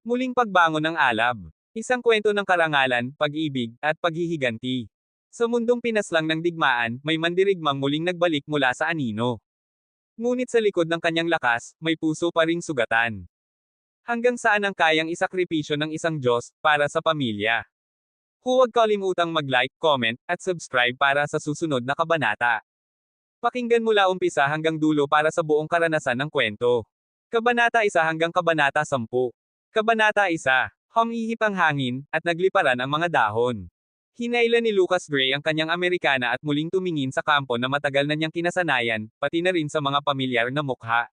Muling pagbangon ng alab. Isang kwento ng karangalan, pag-ibig, at paghihiganti. Sa mundong pinaslang ng digmaan, may mandirigmang muling nagbalik mula sa anino. Ngunit sa likod ng kanyang lakas, may puso pa ring sugatan. Hanggang saan ang kayang isakripisyo ng isang Diyos, para sa pamilya? Huwag kalimutang mag-like, comment, at subscribe para sa susunod na kabanata. Pakinggan mula umpisa hanggang dulo para sa buong karanasan ng kwento. Kabanata 1 hanggang Kabanata 10. Kabanata 1. Humihip ang hangin, at nagliparan ang mga dahon. Hinailan ni Lucas Gray ang kanyang Amerikana at muling tumingin sa kampo na matagal na niyang kinasanayan, pati na rin sa mga pamilyar na mukha.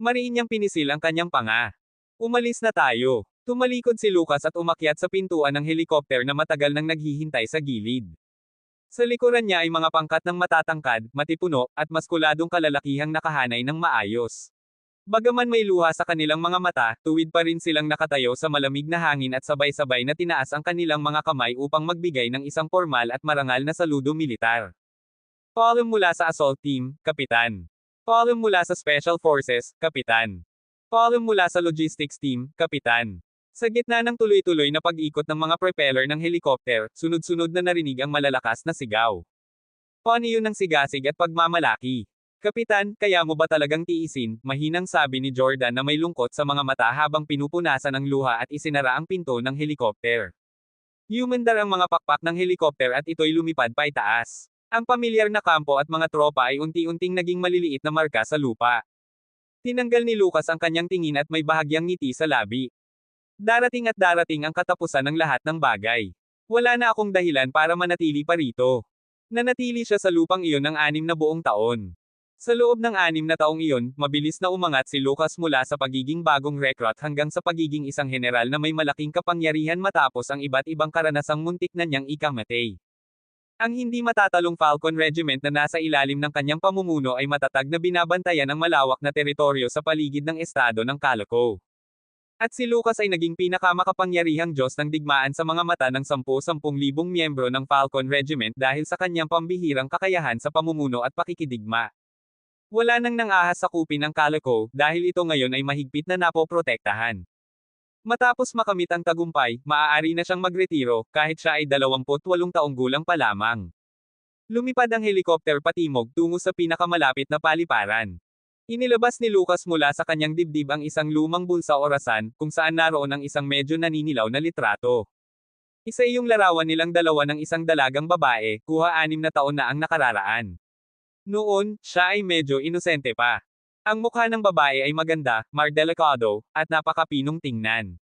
Mariin niyang pinisil ang kanyang panga. Umalis na tayo. Tumalikod si Lucas at umakyat sa pintuan ng helikopter na matagal nang naghihintay sa gilid. Sa likuran niya ay mga pangkat ng matatangkad, matipuno, at maskuladong kalalakihang nakahanay ng maayos. Bagaman may luha sa kanilang mga mata, tuwid pa rin silang nakatayo sa malamig na hangin at sabay-sabay na tinaas ang kanilang mga kamay upang magbigay ng isang formal at marangal na saludo militar. Paalam mula sa Assault Team, Kapitan. Paalam mula sa Special Forces, Kapitan. Paalam mula sa Logistics Team, Kapitan. Sa gitna ng tuloy-tuloy na pag-ikot ng mga propeller ng helikopter, sunod-sunod na narinig ang malalakas na sigaw. Paano yun ng sigasig at pagmamalaki? Kapitan, kaya mo ba talagang tiisin? Mahinang sabi ni Jordan na may lungkot sa mga mata habang pinupunasan ang luha at isinara ang pinto ng helikopter. Humandar ang mga pakpak ng helikopter at ito'y lumipad paitaas. Ang pamilyar na kampo at mga tropa ay unti-unting naging maliliit na marka sa lupa. Tinanggal ni Lucas ang kanyang tingin at may bahagyang ngiti sa labi. Darating at darating ang katapusan ng lahat ng bagay. Wala na akong dahilan para manatili pa rito. Nanatili siya sa lupang iyon ng 6 na buong taon. Sa loob ng 6 na taong iyon, mabilis na umangat si Lucas mula sa pagiging bagong recruit hanggang sa pagiging isang general na may malaking kapangyarihan matapos ang iba't ibang karanasang muntik na niyang ikamatay. Ang hindi matatalong Falcon Regiment na nasa ilalim ng kanyang pamumuno ay matatag na binabantayan ang malawak na teritoryo sa paligid ng estado ng Calico. At si Lucas ay naging pinakamakapangyarihang Diyos ng digmaan sa mga mata ng 10,000 miyembro ng Falcon Regiment dahil sa kanyang pambihirang kakayahan sa pamumuno at pakikidigma. Wala nang nangahas sa kupin ng Calico, dahil ito ngayon ay mahigpit na napoprotektahan. Matapos makamit ang tagumpay, maaari na siyang magretiro, kahit siya ay 28 taong gulang pa lamang. Lumipad ang helikopter patimog tungo sa pinakamalapit na paliparan. Inilabas ni Lucas mula sa kanyang dibdib ang isang lumang bulsa orasan, kung saan naroon ang isang medyo naninilaw na litrato. Isa iyong larawan nilang dalawa ng isang dalagang babae, kuha 6 na taon na ang nakararaan. Noon, siya ay medyo inosente pa. Ang mukha ng babae ay maganda, mardelicado, at napakapinong tingnan.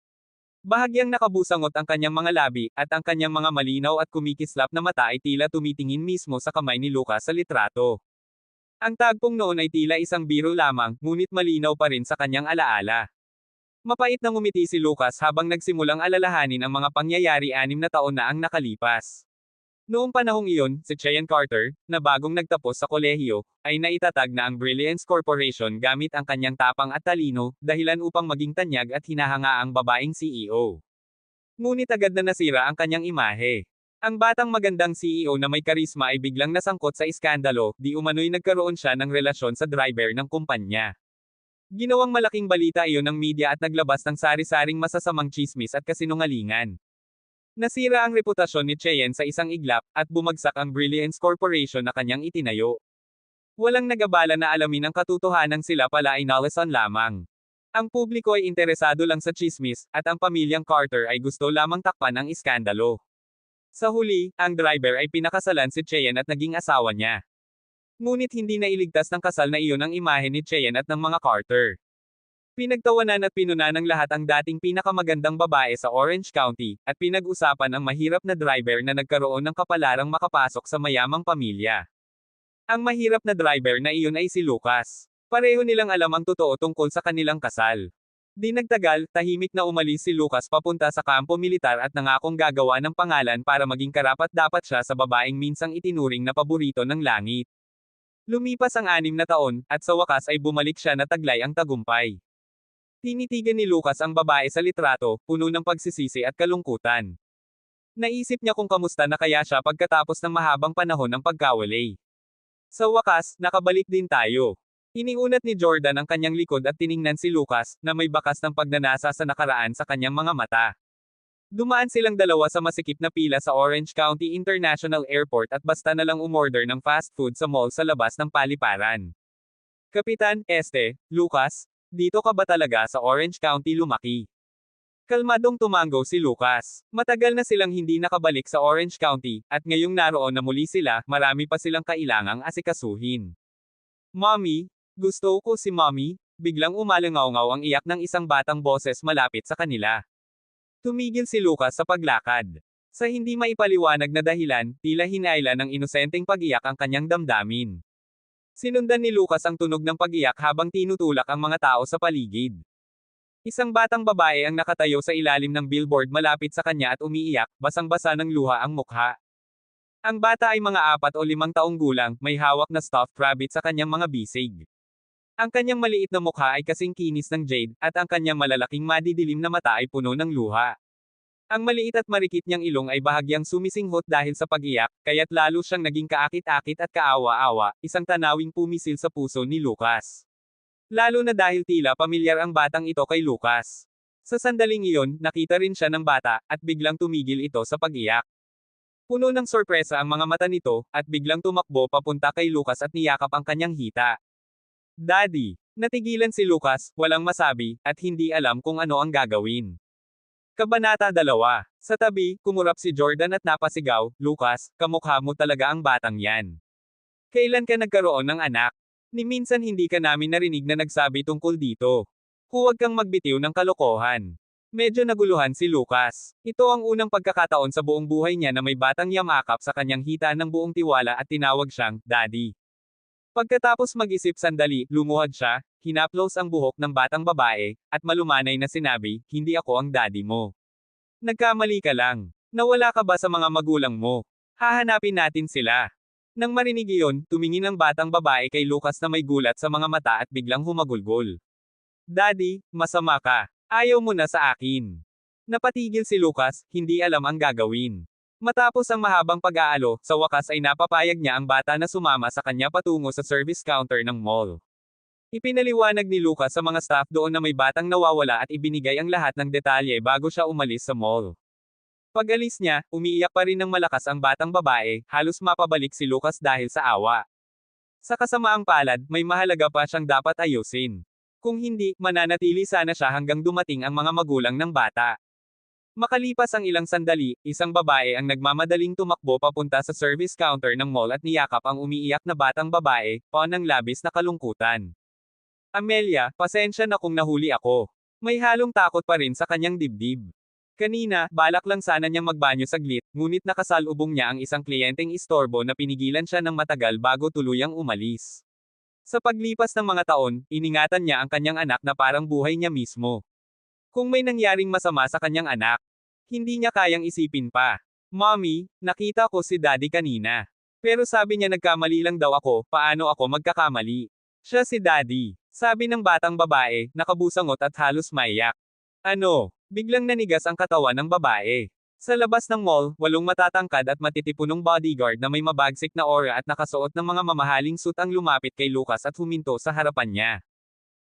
Bahagyang nakabusangot ang kanyang mga labi, at ang kanyang mga malinaw at kumikislap na mata ay tila tumitingin mismo sa kamay ni Lucas sa litrato. Ang tagpong noon ay tila isang biro lamang, ngunit malinaw pa rin sa kanyang alaala. Mapait na ngumiti si Lucas habang nagsimulang alalahanin ang mga pangyayari 6 na taon na ang nakalipas. Noong panahong iyon, si Cheyenne Carter, na bagong nagtapos sa kolehiyo, ay naitatag na ang Brilliance Corporation gamit ang kanyang tapang at talino, dahilan upang maging tanyag at hinahanga ang babaeng CEO. Ngunit agad na nasira ang kanyang imahe. Ang batang magandang CEO na may karisma ay biglang nasangkot sa iskandalo, di umano'y nagkaroon siya ng relasyon sa driver ng kumpanya. Ginawang malaking balita iyon ng media at naglabas ng sari-saring masasamang tsismis at kasinungalingan. Nasira ang reputasyon ni Cheyenne sa isang iglap, at bumagsak ang Brilliance Corporation na kanyang itinayo. Walang nag-abala na alamin ang katotohanan, sila pala ay nalasan lamang. Ang publiko ay interesado lang sa tsismis, at ang pamilyang Carter ay gusto lamang takpan ang iskandalo. Sa huli, ang driver ay pinakasalan si Cheyenne at naging asawa niya. Ngunit hindi na iligtas ng kasal na iyon ang imahe ni Cheyenne at ng mga Carter. Pinagtawanan at pinuna ng lahat ang dating pinakamagandang babae sa Orange County, at pinag-usapan ang mahirap na driver na nagkaroon ng kapalarang makapasok sa mayamang pamilya. Ang mahirap na driver na iyon ay si Lucas. Pareho nilang alam ang totoo tungkol sa kanilang kasal. Di nagtagal, tahimik na umalis si Lucas papunta sa kampo militar at nangakong gagawa ng pangalan para maging karapat-dapat siya sa babaeng minsang itinuring na paborito ng langit. Lumipas ang 6 na taon, at sa wakas ay bumalik siya na taglay ang tagumpay. Tinitigan ni Lucas ang babae sa litrato, puno ng pagsisisi at kalungkutan. Naisip niya kung kamusta na kaya siya pagkatapos ng mahabang panahon ng pagkawalay. Sa wakas, nakabalik din tayo. Iniunat ni Jordan ang kanyang likod at tiningnan si Lucas, na may bakas ng pagnanasa sa nakaraan sa kanyang mga mata. Dumaan silang dalawa sa masikip na pila sa Orange County International Airport at basta na lang umorder ng fast food sa mall sa labas ng paliparan. Kapitan, Lucas, dito ka ba talaga sa Orange County lumaki? Kalmadong tumango si Lucas. Matagal na silang hindi nakabalik sa Orange County, at ngayong naroon na muli sila, marami pa silang kailangang asikasuhin. Mommy, gusto ko si Mommy, biglang umalangaw-ngaw ang iyak ng isang batang boses malapit sa kanila. Tumigil si Lucas sa paglakad. Sa hindi maipaliwanag na dahilan, tila hinayla ng inosenteng pag-iyak ang kanyang damdamin. Sinundan ni Lucas ang tunog ng pag-iyak habang tinutulak ang mga tao sa paligid. Isang batang babae ang nakatayo sa ilalim ng billboard malapit sa kanya at umiiyak, basang-basa ng luha ang mukha. Ang bata ay mga 4 o 5 taong gulang, may hawak na stuffed rabbit sa kanyang mga bisig. Ang kanyang maliit na mukha ay kasing kinis ng jade, at ang kanyang malalaking madidilim na mata ay puno ng luha. Ang maliit at marikit niyang ilong ay bahagyang sumisinghot dahil sa pag-iyak, kaya't lalo siyang naging kaakit-akit at kaawa-awa, isang tanawing pumisil sa puso ni Lucas. Lalo na dahil tila pamilyar ang batang ito kay Lucas. Sa sandaling iyon, nakita rin siya ng bata, at biglang tumigil ito sa pag-iyak. Puno ng sorpresa ang mga mata nito, at biglang tumakbo papunta kay Lucas at niyakap ang kanyang hita. Daddy! Natigilan si Lucas, walang masabi, at hindi alam kung ano ang gagawin. Kabanata 2. Sa tabi, kumurap si Jordan at napasigaw, Lucas, kamukha mo talaga ang batang yan. Kailan ka nagkaroon ng anak? Ni minsan hindi ka namin narinig na nagsabi tungkol dito. Huwag kang magbitiw ng kalokohan. Medyo naguluhan si Lucas. Ito ang unang pagkakataon sa buong buhay niya na may batang yamakap sa kanyang hita ng buong tiwala at tinawag siyang, Daddy. Pagkatapos mag-isip sandali, lumuhad siya, hinaplos ang buhok ng batang babae, at malumanay na sinabi, hindi ako ang daddy mo. Nagkamali ka lang. Nawala ka ba sa mga magulang mo? Hahanapin natin sila. Nang marinig iyon, tumingin ang batang babae kay Lucas na may gulat sa mga mata at biglang humagulgol. Daddy, masama ka. Ayaw mo na sa akin. Napatigil si Lucas, hindi alam ang gagawin. Matapos ang mahabang pag-aalo, sa wakas ay napapayag niya ang bata na sumama sa kanya patungo sa service counter ng mall. Ipinaliwanag ni Lucas sa mga staff doon na may batang nawawala at ibinigay ang lahat ng detalye bago siya umalis sa mall. Pag-alis niya, umiiyak pa rin ng malakas ang batang babae, halos mapabalik si Lucas dahil sa awa. Sa kasamaang palad, may mahalaga pa siyang dapat ayusin. Kung hindi, mananatili sana siya hanggang dumating ang mga magulang ng bata. Makalipas ang ilang sandali, isang babae ang nagmamadaling tumakbo papunta sa service counter ng mall at niyakap ang umiiyak na batang babae, paon ng labis na kalungkutan. Amelia, pasensya na kung nahuli ako. May halong takot pa rin sa kanyang dibdib. Kanina, balak lang sana niyang magbanyo saglit, ngunit nakasalubong niya ang isang kliyenteng istorbo na pinigilan siya ng matagal bago tuluyang umalis. Sa paglipas ng mga taon, iningatan niya ang kanyang anak na parang buhay niya mismo. Kung may nangyaring masama sa kanyang anak, hindi niya kayang isipin pa. Mommy, nakita ko si Daddy kanina. Pero sabi niya nagkamali lang daw ako, paano ako magkakamali? Siya si Daddy, sabi ng batang babae, nakabusangot at halos maiyak. Ano? Biglang nanigas ang katawan ng babae. Sa labas ng mall, 8 matatangkad at matitipunong bodyguard na may mabagsik na aura at nakasuot ng mga mamahaling suit ang lumapit kay Lucas at huminto sa harapan niya.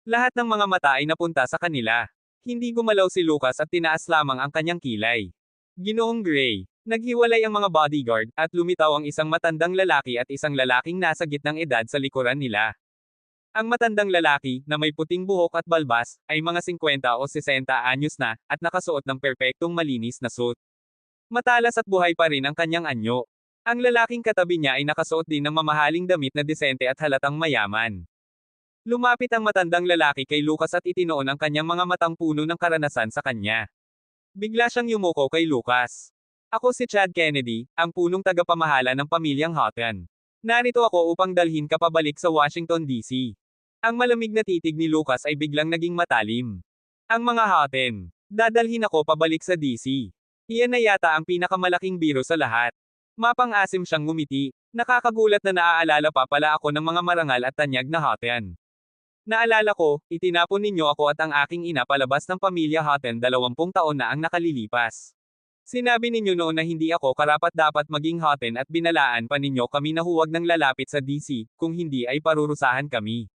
Lahat ng mga mata ay napunta sa kanila. Hindi gumalaw si Lucas at tinaas lamang ang kanyang kilay. Ginoong Gray. Naghiwalay ang mga bodyguard, at lumitaw ang isang matandang lalaki at isang lalaking nasa gitnang edad sa likuran nila. Ang matandang lalaki, na may puting buhok at balbas, ay mga 50 o 60 anyos na, at nakasuot ng perpektong malinis na suit. Matalas at buhay pa rin ang kanyang anyo. Ang lalaking katabi niya ay nakasuot din ng mamahaling damit na disente at halatang mayaman. Lumapit ang matandang lalaki kay Lucas at itinoon ang kanyang mga matang puno ng karanasan sa kanya. Bigla siyang yumuko kay Lucas. Ako si Chad Kennedy, ang punong tagapamahala ng pamilyang Houghton. Narito ako upang dalhin ka pabalik sa Washington, D.C. Ang malamig na titig ni Lucas ay biglang naging matalim. Ang mga Houghton. Dadalhin ako pabalik sa D.C. Iyan na yata ang pinakamalaking biro sa lahat. Mapang-asim siyang ngumiti. Nakakagulat na naaalala pa pala ako ng mga marangal at tanyag na Houghton. Naalala ko, itinapon ninyo ako at ang aking ina palabas ng pamilya Houghton 20 taon na ang nakalilipas. Sinabi ninyo noon na hindi ako karapat-dapat maging Houghton at binalaan pa ninyo kami na huwag nang lalapit sa D.C., kung hindi ay parurusahan kami.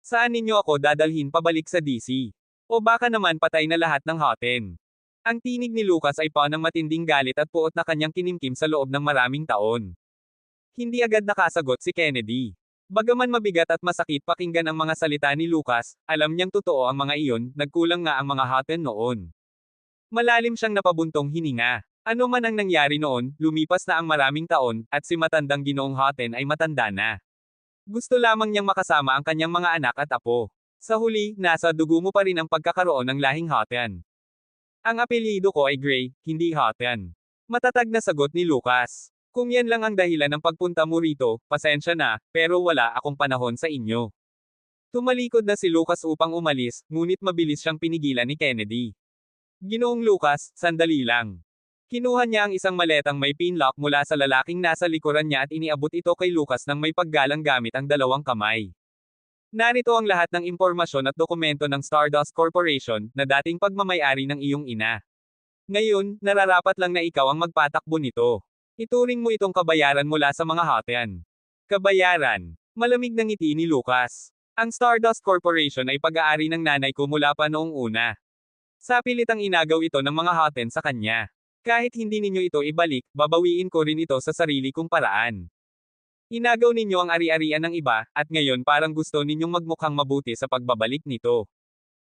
Saan ninyo ako dadalhin pabalik sa DC? O baka naman patay na lahat ng Hoten? Ang tinig ni Lucas ay pa ng matinding galit at puot na kanyang kinimkim sa loob ng maraming taon. Hindi agad nakasagot si Kennedy. Bagaman mabigat at masakit pakinggan ang mga salita ni Lucas, alam niyang totoo ang mga iyon, nagkulang nga ang mga Hoten noon. Malalim siyang napabuntong hininga. Ano man ang nangyari noon, lumipas na ang maraming taon, at si matandang Ginoong Hoten ay matanda na. Gusto lamang niyang makasama ang kanyang mga anak at apo. Sa huli, nasa dugo mo pa rin ang pagkakaroon ng lahing Hoten. Ang apelyido ko ay Gray, hindi Hoten. Matatag na sagot ni Lucas. Kung yan lang ang dahilan ng pagpunta mo rito, pasensya na, pero wala akong panahon sa inyo. Tumalikod na si Lucas upang umalis, ngunit mabilis siyang pinigilan ni Kennedy. Ginoong Lucas, sandali lang. Kinuha niya ang isang maletang may pinlock mula sa lalaking nasa likuran niya at iniabot ito kay Lucas nang may paggalang gamit ang dalawang kamay. Narito ang lahat ng impormasyon at dokumento ng Stardust Corporation, na dating pagmamayari ng iyong ina. Ngayon, nararapat lang na ikaw ang magpatakbo nito. Ituring mo itong kabayaran mula sa mga Hoten. Kabayaran. Malamig na ngiti ni Lucas. Ang Stardust Corporation ay pag-aari ng nanay ko mula pa noong una. Sa pilitang inagaw ito ng mga Hoten sa kanya. Kahit hindi ninyo ito ibalik, babawiin ko rin ito sa sarili kong paraan. Inagaw ninyo ang ari-arian ng iba, at ngayon parang gusto ninyong magmukhang mabuti sa pagbabalik nito.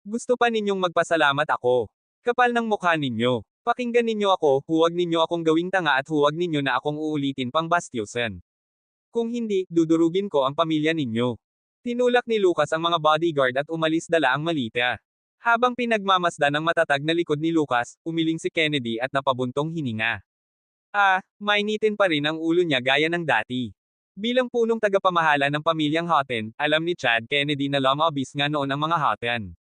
Gusto pa ninyong magpasalamat ako. Kapal ng mukha ninyo. Pakinggan ninyo ako, huwag ninyo akong gawing tanga at huwag ninyo na akong uulitin pang bastyusan. Kung hindi, dudurugin ko ang pamilya ninyo. Tinulak ni Lucas ang mga bodyguard at umalis dala ang malita. Habang pinagmamasdan ng matatag na likod ni Lucas, umiling si Kennedy at napabuntong hininga. Mainitin pa rin ang ulo niya gaya ng dati. Bilang punong tagapamahala ng pamilyang Hoten, alam ni Chad Kennedy na lumabis nga noon ang mga Hoten.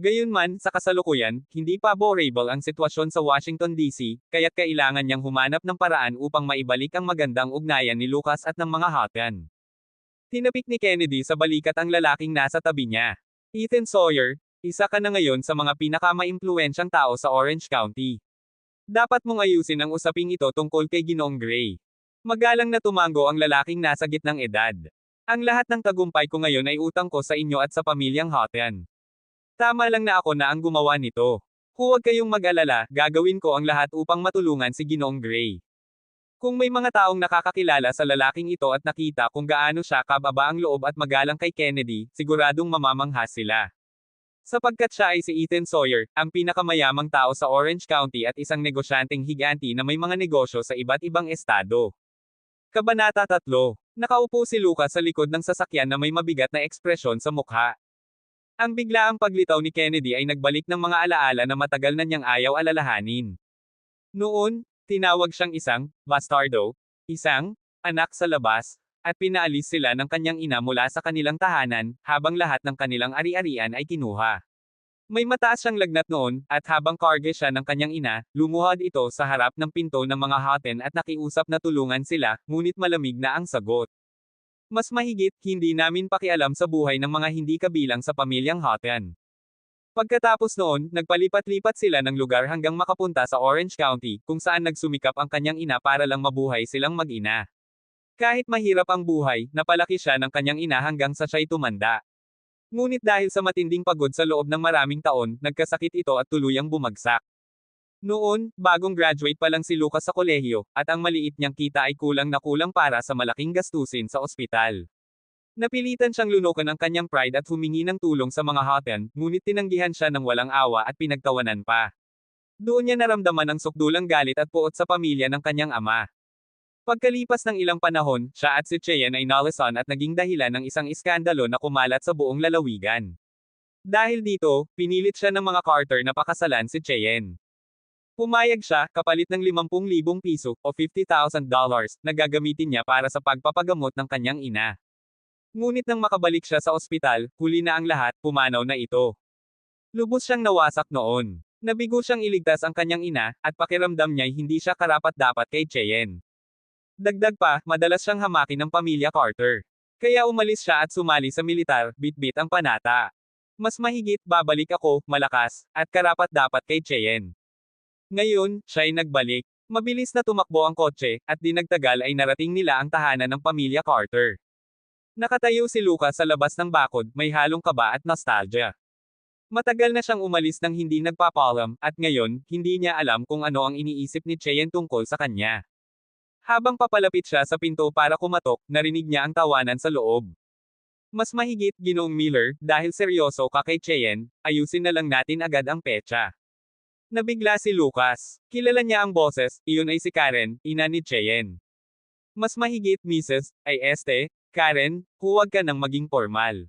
Gayunman, sa kasalukuyan, hindi favorable ang sitwasyon sa Washington DC, kaya't kailangan niyang humanap ng paraan upang maibalik ang magandang ugnayan ni Lucas at ng mga Hoten. Tinapik ni Kennedy sa balikat ang lalaking nasa tabi niya. Ethan Sawyer, isa ka na ngayon sa mga pinakamaimpluwensyang tao sa Orange County. Dapat mong ayusin ang usaping ito tungkol kay Ginoong Gray. Magalang na tumango ang lalaking nasa gitnang edad. Ang lahat ng tagumpay ko ngayon ay utang ko sa inyo at sa pamilyang Hoten. Tama lang na ako na ang gumawa nito. Huwag kayong mag-alala, gagawin ko ang lahat upang matulungan si Ginoong Gray. Kung may mga taong nakakakilala sa lalaking ito at nakita kung gaano siya kababa ang loob at magalang kay Kennedy, siguradong mamamangha sila. Sapagkat siya ay si Ethan Sawyer, ang pinakamayamang tao sa Orange County at isang negosyanteng higanti na may mga negosyo sa iba't ibang estado. Kabanata 3. Nakaupo si Lucas sa likod ng sasakyan na may mabigat na ekspresyon sa mukha. Ang biglaang paglitaw ni Kennedy ay nagbalik ng mga alaala na matagal na niyang ayaw alalahanin. Noon, tinawag siyang isang bastardo, isang anak sa labas, at pinaalis sila ng kanyang ina mula sa kanilang tahanan, habang lahat ng kanilang ari-arian ay kinuha. May mataas siyang lagnat noon, at habang karge siya ng kanyang ina, lumuhod ito sa harap ng pinto ng mga Hoten at nakiusap na tulungan sila, ngunit malamig na ang sagot. Mas mahigit, hindi namin pakialam sa buhay ng mga hindi kabilang sa pamilyang Hoten. Pagkatapos noon, nagpalipat-lipat sila ng lugar hanggang makapunta sa Orange County, kung saan nagsumikap ang kanyang ina para lang mabuhay silang mag-ina. Kahit mahirap ang buhay, napalaki siya ng kanyang ina hanggang sa siya'y tumanda. Ngunit dahil sa matinding pagod sa loob ng maraming taon, nagkasakit ito at tuluyang bumagsak. Noon, bagong graduate pa lang si Lucas sa kolehiyo, at ang maliit niyang kita ay kulang na kulang para sa malaking gastusin sa ospital. Napilitan siyang lunukan ang kanyang pride at humingi ng tulong sa mga Hoten, ngunit tinanggihan siya ng walang awa at pinagtawanan pa. Doon niya naramdaman ang sukdulang galit at puot sa pamilya ng kanyang ama. Pagkalipas ng ilang panahon, siya at si Cheyenne ay nalason at naging dahilan ng isang iskandalo na kumalat sa buong lalawigan. Dahil dito, pinilit siya ng mga Carter na pakasalan si Cheyenne. Pumayag siya, kapalit ng 50,000 piso, o $50,000, na gagamitin niya para sa pagpapagamot ng kanyang ina. Ngunit nang makabalik siya sa ospital, huli na ang lahat, pumanaw na ito. Lubos siyang nawasak noon. Nabigo siyang iligtas ang kanyang ina, at pakiramdam niya'y hindi siya karapat-dapat kay Cheyenne. Dagdag pa, madalas siyang hamakin ng pamilya Carter. Kaya umalis siya at sumali sa militar, bit-bit ang panata. Mas mahigit, babalik ako, malakas, at karapat-dapat kay Cheyenne. Ngayon, siya'y nagbalik. Mabilis na tumakbo ang kotse, at di nagtagal ay narating nila ang tahanan ng pamilya Carter. Nakatayo si Lucas sa labas ng bakod, may halong kaba at nostalgia. Matagal na siyang umalis nang hindi nagpapaalam, at ngayon, hindi niya alam kung ano ang iniisip ni Cheyenne tungkol sa kanya. Habang papalapit siya sa pinto para kumatok, narinig niya ang tawanan sa loob. Mas mahigit, Ginoong Miller, dahil seryoso ka kay Cheyenne, ayusin na lang natin agad ang petsa. Nabigla si Lucas. Kilala niya ang boses, iyon ay si Karen, ina ni Cheyenne. Mas mahigit, Mrs. Karen, huwag ka nang maging formal.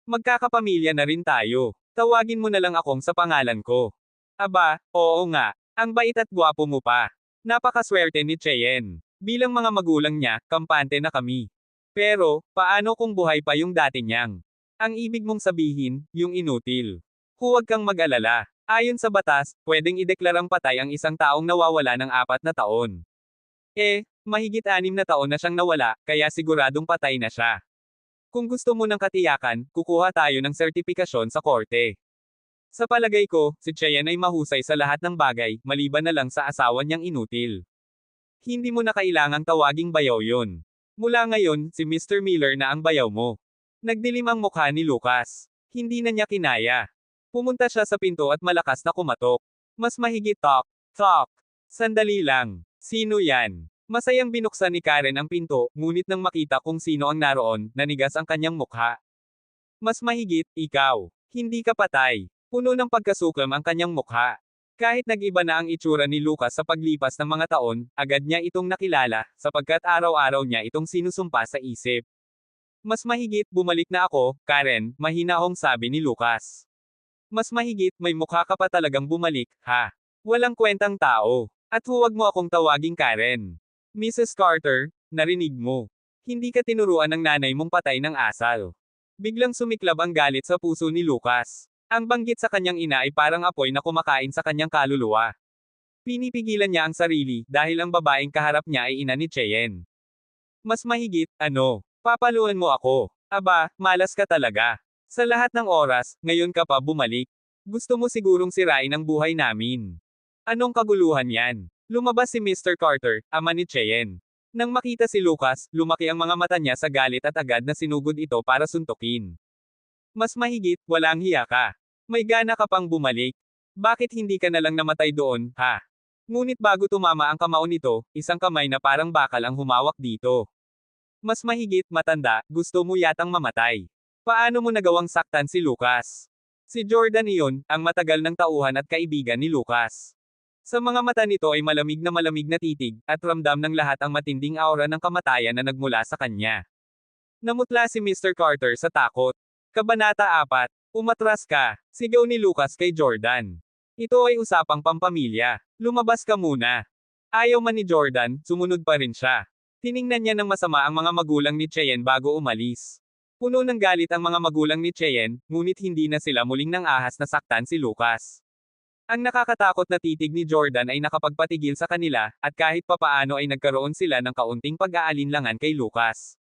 Magkakapamilya na rin tayo. Tawagin mo na lang akong sa pangalan ko. Aba, oo nga. Ang bait at gwapo mo pa. Napakaswerte ni Cheyenne. Bilang mga magulang niya, kampante na kami. Pero, paano kung buhay pa yung dati niyang? Ang ibig mong sabihin, yung inutil. Huwag kang mag-alala. Ayon sa batas, pwedeng ideklarang patay ang isang taong nawawala ng 4 na taon. Mahigit 6 na taon na siyang nawala, kaya siguradong patay na siya. Kung gusto mo ng katiyakan, kukuha tayo ng sertipikasyon sa korte. Sa palagay ko, si Cheyenne ay mahusay sa lahat ng bagay, maliban na lang sa asawa niyang inutil. Hindi mo na kailangang tawaging bayaw yun. Mula ngayon, si Mr. Miller na ang bayaw mo. Nagdilim ang mukha ni Lucas. Hindi na niya kinaya. Pumunta siya sa pinto at malakas na kumatok. Mas mahigit talk. Sandali lang. Sino yan? Masayang binuksan ni Karen ang pinto, ngunit nang makita kung sino ang naroon, nanigas ang kanyang mukha. Mas mahigit, ikaw. Hindi ka patay. Puno ng pagkasuklam ang kanyang mukha. Kahit nag-iba na ang itsura ni Lucas sa paglipas ng mga taon, agad niya itong nakilala, sapagkat araw-araw niya itong sinusumpa sa isip. Mas mahigit, bumalik na ako, Karen, mahinahong sabi ni Lucas. Mas mahigit, may mukha ka pa talagang bumalik, ha? Walang kwentang tao. At huwag mo akong tawaging Karen. Mrs. Carter, narinig mo. Hindi ka tinuruan ng nanay mong patay ng asal. Biglang sumiklab ang galit sa puso ni Lucas. Ang banggit sa kanyang ina ay parang apoy na kumakain sa kanyang kaluluwa. Pinipigilan niya ang sarili, dahil ang babaeng kaharap niya ay ina ni Cheyenne. Mas mahigit, papaluan mo ako. Aba, malas ka talaga. Sa lahat ng oras, ngayon ka pa bumalik. Gusto mo sigurong sirain ang buhay namin. Anong kaguluhan yan? Lumabas si Mr. Carter, ama ni Cheyenne. Nang makita si Lucas, lumaki ang mga mata niya sa galit at agad na sinugod ito para suntukin. Mas mahigit, walang hiya ka. May gana ka pang bumalik. Bakit hindi ka na lang namatay doon, ha? Ngunit bago tumama ang kamao nito, isang kamay na parang bakal ang humawak dito. Mas mahigit, matanda, gusto mo yatang mamatay. Paano mo nagawang saktan si Lucas? Si Jordan iyon, ang matagal ng tauhan at kaibigan ni Lucas. Sa mga mata nito ay malamig na titig, at ramdam ng lahat ang matinding aura ng kamatayan na nagmula sa kanya. Namutla si Mr. Carter sa takot. Kabanata 4. Umatras ka, sigaw ni Lucas kay Jordan. Ito ay usapang pampamilya. Lumabas ka muna. Ayaw man ni Jordan, sumunod pa rin siya. Tiningnan niya ng masama ang mga magulang ni Cheyenne bago umalis. Puno ng galit ang mga magulang ni Cheyenne, ngunit hindi na sila muling nang ahas na saktan si Lucas. Ang nakakatakot na titig ni Jordan ay nakapagpatigil sa kanila, at kahit papaano ay nagkaroon sila ng kaunting pag-aalinlangan kay Lucas.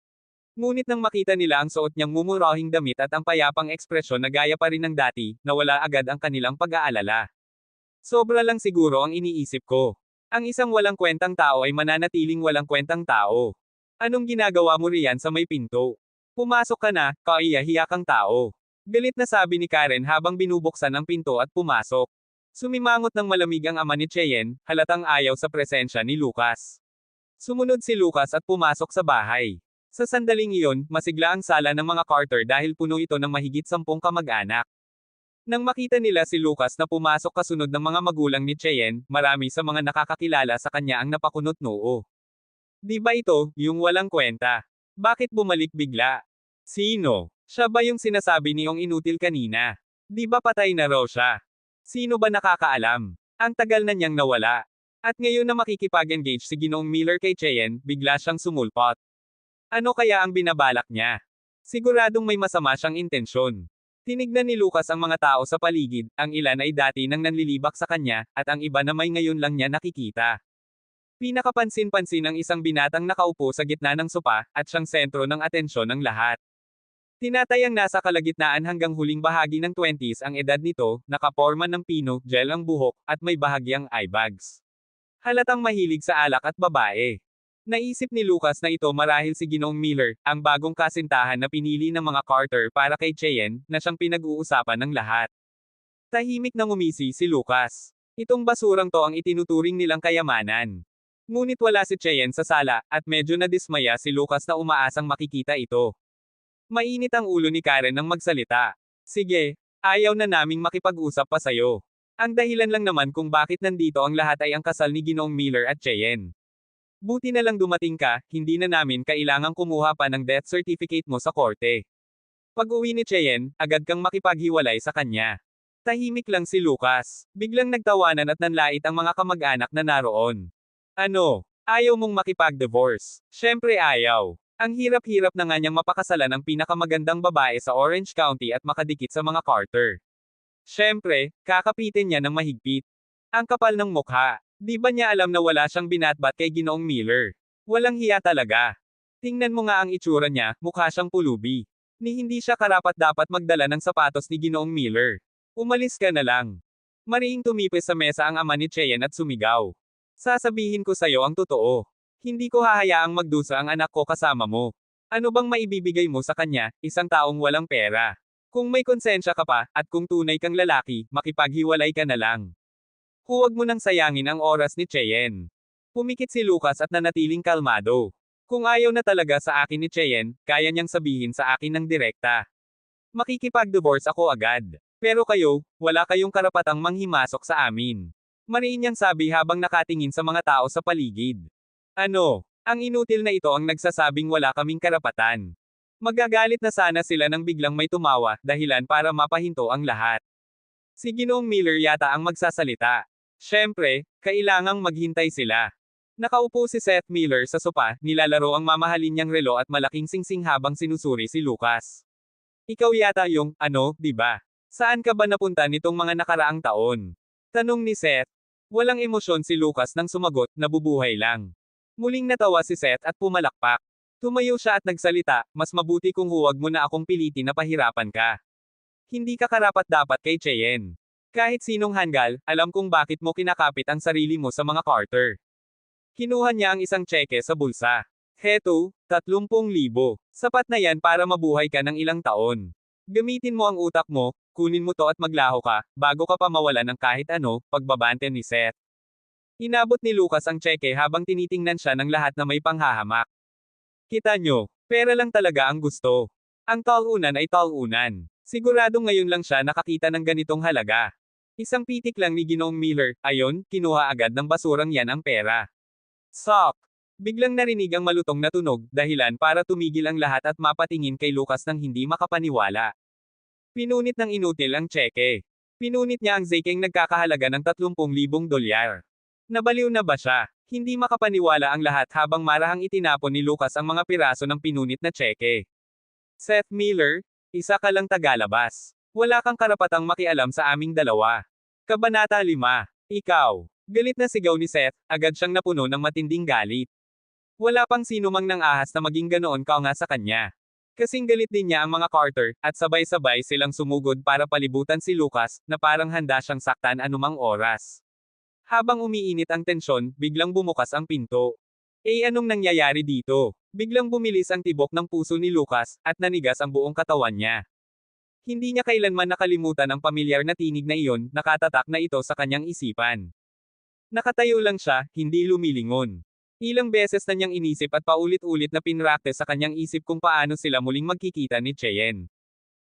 Ngunit nang makita nila ang suot niyang mumurahing damit at ang payapang ekspresyon na gaya pa rin ng dati, nawala agad ang kanilang pag-aalala. Sobra lang siguro ang iniisip ko. Ang isang walang kwentang tao ay mananatiling walang kwentang tao. Anong ginagawa mo riyan sa may pinto? Pumasok ka na, kaiyahiya kang tao. Galit na sabi ni Karen habang binubuksan ang pinto at pumasok. Sumimangot ng malamig ang ama ni Cheyenne, halatang ayaw sa presensya ni Lucas. Sumunod si Lucas at pumasok sa bahay. Sa sandaling iyon, masigla ang sala ng mga Carter dahil puno ito ng mahigit 10 kamag-anak. Nang makita nila si Lucas na pumasok kasunod ng mga magulang ni Cheyenne, marami sa mga nakakakilala sa kanya ang napakunot noo. Di ba ito, yung walang kwenta? Bakit bumalik bigla? Sino? Siya ba yung sinasabi niyong inutil kanina? Di ba patay na raw siya? Sino ba nakakaalam? Ang tagal na niyang nawala. At ngayon na makikipag-engage si Ginoong Miller kay Cheyenne, bigla siyang sumulpot. Ano kaya ang binabalak niya? Siguradong may masama siyang intensyon. Tinignan ni Lucas ang mga tao sa paligid, ang ilan ay dati nang nanlilibak sa kanya, at ang iba na may ngayon lang niya nakikita. Pinakapansin-pansin ang isang binatang nakaupo sa gitna ng sopa, at siyang sentro ng atensyon ng lahat. Tinatayang nasa kalagitnaan hanggang huling bahagi ng 20s ang edad nito, nakaporma ng pino, gel ang buhok, at may bahagyang eye bags. Halatang mahilig sa alak at babae. Naisip ni Lucas na ito marahil si Ginoong Miller, ang bagong kasintahan na pinili ng mga Carter para kay Cheyenne, na siyang pinag-uusapan ng lahat. Tahimik na ngumisi si Lucas. Itong basurang to ang itinuturing nilang kayamanan. Ngunit wala si Cheyenne sa sala, at medyo nadismaya si Lucas na umaasang makikita ito. Mainit ang ulo ni Karen nang magsalita. Sige, ayaw na naming makipag-usap pa sayo. Ang dahilan lang naman kung bakit nandito ang lahat ay ang kasal ni Ginoong Miller at Cheyenne. Buti na lang dumating ka, hindi na namin kailangang kumuha pa ng death certificate mo sa korte. Pag-uwi ni Cheyenne, agad kang makipaghiwalay sa kanya. Tahimik lang si Lucas. Biglang nagtawanan at nanlait ang mga kamag-anak na naroon. Ano? Ayaw mong makipag-divorce? Syempre ayaw. Ang hirap-hirap na nga niyang mapakasalan ang pinakamagandang babae sa Orange County at makadikit sa mga Carter. Syempre, kakapitin niya ng mahigpit. Ang kapal ng mukha. Di ba niya alam na wala siyang binatbat kay Ginoong Miller? Walang hiya talaga. Tingnan mo nga ang itsura niya, mukha siyang pulubi. Ni hindi siya karapat-dapat magdala ng sapatos ni Ginoong Miller. Umalis ka na lang. Mariing tumipis sa mesa ang ama ni Cheyenne at sumigaw. Sasabihin ko sa'yo ang totoo. Hindi ko hahayaang magdusa ang anak ko kasama mo. Ano bang maibibigay mo sa kanya, isang taong walang pera? Kung may konsensya ka pa, at kung tunay kang lalaki, makipaghiwalay ka na lang. Huwag mo nang sayangin ang oras ni Cheyenne. Pumikit si Lucas at nanatiling kalmado. Kung ayaw na talaga sa akin ni Cheyenne, kaya niyang sabihin sa akin ng direkta. Makikipag-divorce ako agad. Pero kayo, wala kayong karapatang manghimasok sa amin. Mariin niyang sabi habang nakatingin sa mga tao sa paligid. Ano? Ang inutil na ito ang nagsasabing wala kaming karapatan. Magagalit na sana sila nang biglang may tumawa, dahilan para mapahinto ang lahat. Si Ginoong Miller yata ang magsasalita. Siyempre, kailangang maghintay sila. Nakaupo si Seth Miller sa sopa, nilalaro ang mamahalin niyang relo at malaking singsing habang sinusuri si Lucas. Ikaw yata yung, di ba? Saan ka ba napunta nitong mga nakaraang taon? Tanong ni Seth. Walang emosyon si Lucas nang sumagot, nabubuhay lang. Muling natawa si Seth at pumalakpak. Tumayo siya at nagsalita, mas mabuti kung huwag mo na akong pilitin na pahirapan ka. Hindi ka karapat-dapat kay Cheyenne. Kahit sinong hanggal, alam kung bakit mo kinakapit ang sarili mo sa mga Carter. Kinuha niya ang isang tseke sa bulsa. Heto, 30,000. Sapat na yan para mabuhay ka ng ilang taon. Gamitin mo ang utak mo, kunin mo to at maglaho ka, bago ka pa mawala ng kahit ano, pagbabante ni Seth. Inabot ni Lucas ang tseke habang tinitingnan siya ng lahat na may panghahamak. Kita nyo, pera lang talaga ang gusto. Ang talunan ay talunan. Siguradong ngayon lang siya nakakita ng ganitong halaga. Isang pitik lang ni Ginoong Miller, ayon, kinuha agad ng basurang yan ang pera. Sok! Biglang narinig ang malutong na tunog, dahilan para tumigil ang lahat at mapatingin kay Lucas nang hindi makapaniwala. Pinunit ng inutil ang tseke. Pinunit niya ang zekeng nagkakahalaga ng 30,000 dolyar. Nabaliw na ba siya? Hindi makapaniwala ang lahat habang marahang itinapon ni Lucas ang mga piraso ng pinunit na tseke. Seth Miller, isa ka lang tagalabas. Wala kang karapatang makialam sa aming dalawa. Kabanata 5. Ikaw. Galit na sigaw ni Seth, agad siyang napuno ng matinding galit. Wala pang sino mang nang ahas na maging ganoon ka nga sa kanya. Kasing galit din niya ang mga Carter, at sabay-sabay silang sumugod para palibutan si Lucas, na parang handa siyang saktan anumang oras. Habang umiinit ang tensyon, biglang bumukas ang pinto. Anong nangyayari dito? Biglang bumilis ang tibok ng puso ni Lucas, at nanigas ang buong katawan niya. Hindi niya kailanman nakalimutan ang pamilyar na tinig na iyon, nakatatak na ito sa kanyang isipan. Nakatayo lang siya, hindi lumilingon. Ilang beses na niyang inisip at paulit-ulit na pinrakte sa kanyang isip kung paano sila muling magkikita ni Cheyenne.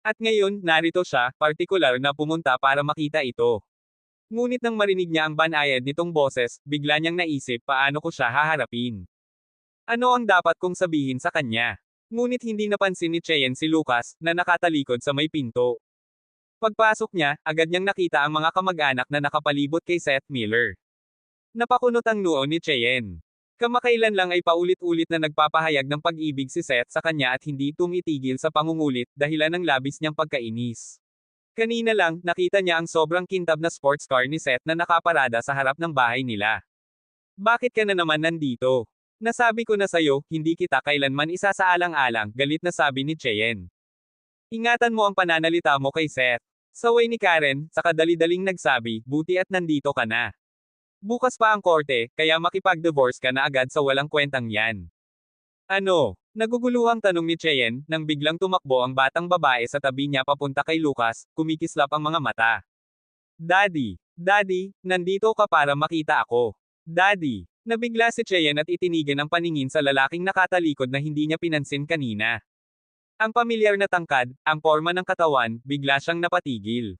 At ngayon, narito siya, partikular na pumunta para makita ito. Ngunit nang marinig niya ang banayad nitong boses, bigla niyang naisip paano ko siya haharapin. Ano ang dapat kong sabihin sa kanya? Ngunit hindi napansin ni Cheyenne si Lucas, na nakatalikod sa may pinto. Pagpasok niya, agad niyang nakita ang mga kamag-anak na nakapalibot kay Seth Miller. Napakunot ang noo ni Cheyenne. Kamakailan lang ay paulit-ulit na nagpapahayag ng pag-ibig si Seth sa kanya at hindi tumitigil sa pangungulit, dahilan ng labis niyang pagkainis. Kanina lang, nakita niya ang sobrang kintab na sports car ni Seth na nakaparada sa harap ng bahay nila. Bakit ka na naman nandito? Nasabi ko na sayo, hindi kita kailanman isasaalang-alang, galit na sabi ni Cheyenne. Ingatan mo ang pananalita mo kay Seth. Saway ni Karen, saka dali-daling nagsabi, buti at nandito ka na. Bukas pa ang korte, kaya makipag-divorce ka na agad sa walang kwentang yan. Ano? Naguguluhang tanong ni Cheyenne, nang biglang tumakbo ang batang babae sa tabi niya papunta kay Lucas, kumikislap ang mga mata. Daddy, Daddy, nandito ka para makita ako. Daddy, nabigla si Cheyenne at itinigan ang paningin sa lalaking nakatalikod na hindi niya pinansin kanina. Ang pamilyar na tangkad, ang forma ng katawan, bigla siyang napatigil.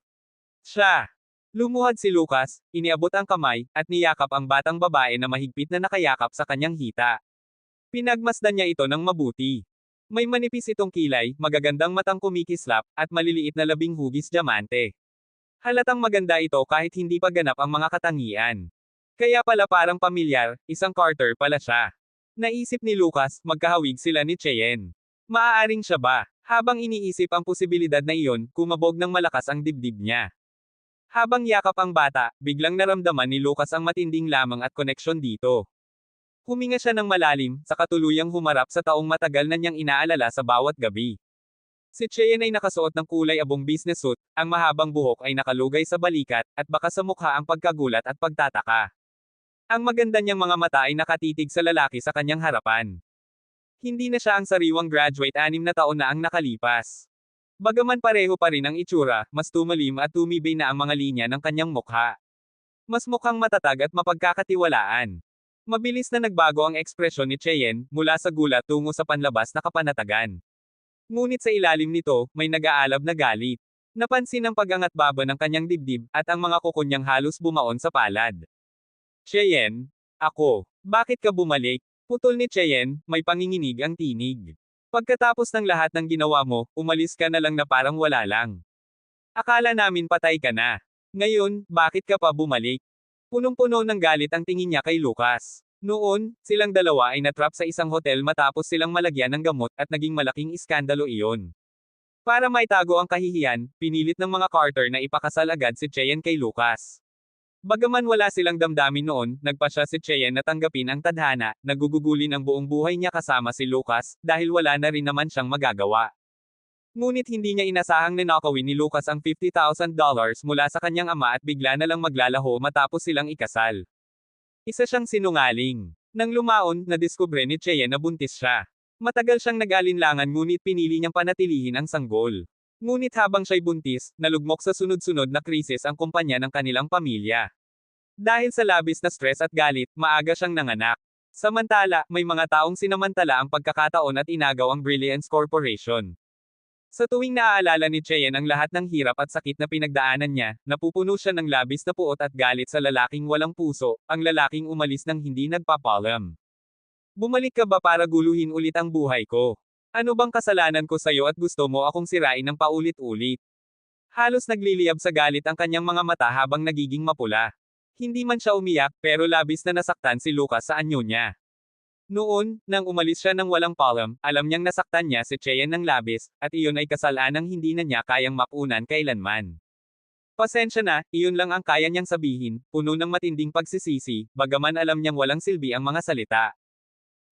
Siya. Lumuhad si Lucas, iniabot ang kamay, at niyakap ang batang babae na mahigpit na nakayakap sa kanyang hita. Pinagmasdan niya ito ng mabuti. May manipis itong kilay, magagandang matang kumikislap, at maliliit na labing hugis diamante. Halatang maganda ito kahit hindi pa ganap ang mga katangian. Kaya pala parang pamilyar, isang Carter pala siya. Naisip ni Lucas, magkahawig sila ni Cheyenne. Maaaring siya ba? Habang iniisip ang posibilidad na iyon, kumabog ng malakas ang dibdib niya. Habang yakap ang bata, biglang naramdaman ni Lucas ang matinding lamang at koneksyon dito. Huminga siya ng malalim, sa katuluyang humarap sa taong matagal na niyang inaalala sa bawat gabi. Si Cheyenne ay nakasuot ng kulay abong business suit, ang mahabang buhok ay nakalugay sa balikat, at baka sa mukha ang pagkagulat at pagtataka. Ang maganda niyang mga mata ay nakatitig sa lalaki sa kanyang harapan. Hindi na siya ang sariwang graduate 6 na taon na ang nakalipas. Bagaman pareho pa rin ang itsura, mas tumalim at tumibay na ang mga linya ng kanyang mukha. Mas mukhang matatag at mapagkakatiwalaan. Mabilis na nagbago ang ekspresyon ni Cheyenne, mula sa gulat tungo sa panlabas na kapanatagan. Ngunit sa ilalim nito, may nag-aalab na galit. Napansin ang pagangat-baba ng kanyang dibdib, at ang mga kuko niyang halos bumaon sa palad. Cheyenne? Ako. Bakit ka bumalik? Putol ni Cheyenne, may panginginig ang tinig. Pagkatapos ng lahat ng ginawa mo, umalis ka na lang na parang wala lang. Akala namin patay ka na. Ngayon, bakit ka pa bumalik? Punong-puno ng galit ang tingin niya kay Lucas. Noon, silang dalawa ay natrap sa isang hotel matapos silang malagyan ng gamot at naging malaking iskandalo iyon. Para maitago ang kahihiyan, pinilit ng mga Carter na ipakasal agad si Cheyenne kay Lucas. Bagaman wala silang damdamin noon, nagpasya si Cheyenne na tanggapin ang tadhana, nagugugulin ang buong buhay niya kasama si Lucas, dahil wala na rin naman siyang magagawa. Ngunit hindi niya inasahang ninakawin ni Lucas ang $50,000 mula sa kanyang ama at bigla na lang maglalaho matapos silang ikasal. Isa siyang sinungaling. Nang lumaon, nadiskubre ni Cheyenne na buntis siya. Matagal siyang nag-alinlangan ngunit pinili niyang panatilihin ang sanggol. Ngunit habang siya'y buntis, nalugmok sa sunod-sunod na krisis ang kumpanya ng kanilang pamilya. Dahil sa labis na stress at galit, maaga siyang nanganak. Samantala, may mga taong sinamantala ang pagkakataon at inagaw ang Brilliance Corporation. Sa tuwing naaalala ni Cheyenne ang lahat ng hirap at sakit na pinagdaanan niya, napupuno siya ng labis na puot at galit sa lalaking walang puso, ang lalaking umalis nang hindi nagpapalam. Bumalik ka ba para guluhin ulit ang buhay ko? Ano bang kasalanan ko sa'yo at gusto mo akong sirain ng paulit-ulit? Halos nagliliyab sa galit ang kanyang mga mata habang nagiging mapula. Hindi man siya umiyak, pero labis na nasaktan si Lucas sa anyo niya. Noon, nang umalis siya ng walang palam, alam niyang nasaktan niya si Cheyenne ng labis, at iyon ay kasalanang hindi na niya kayang mapunan kailanman. Pasensya na, iyon lang ang kaya niyang sabihin, puno ng matinding pagsisisi, bagaman alam niyang walang silbi ang mga salita.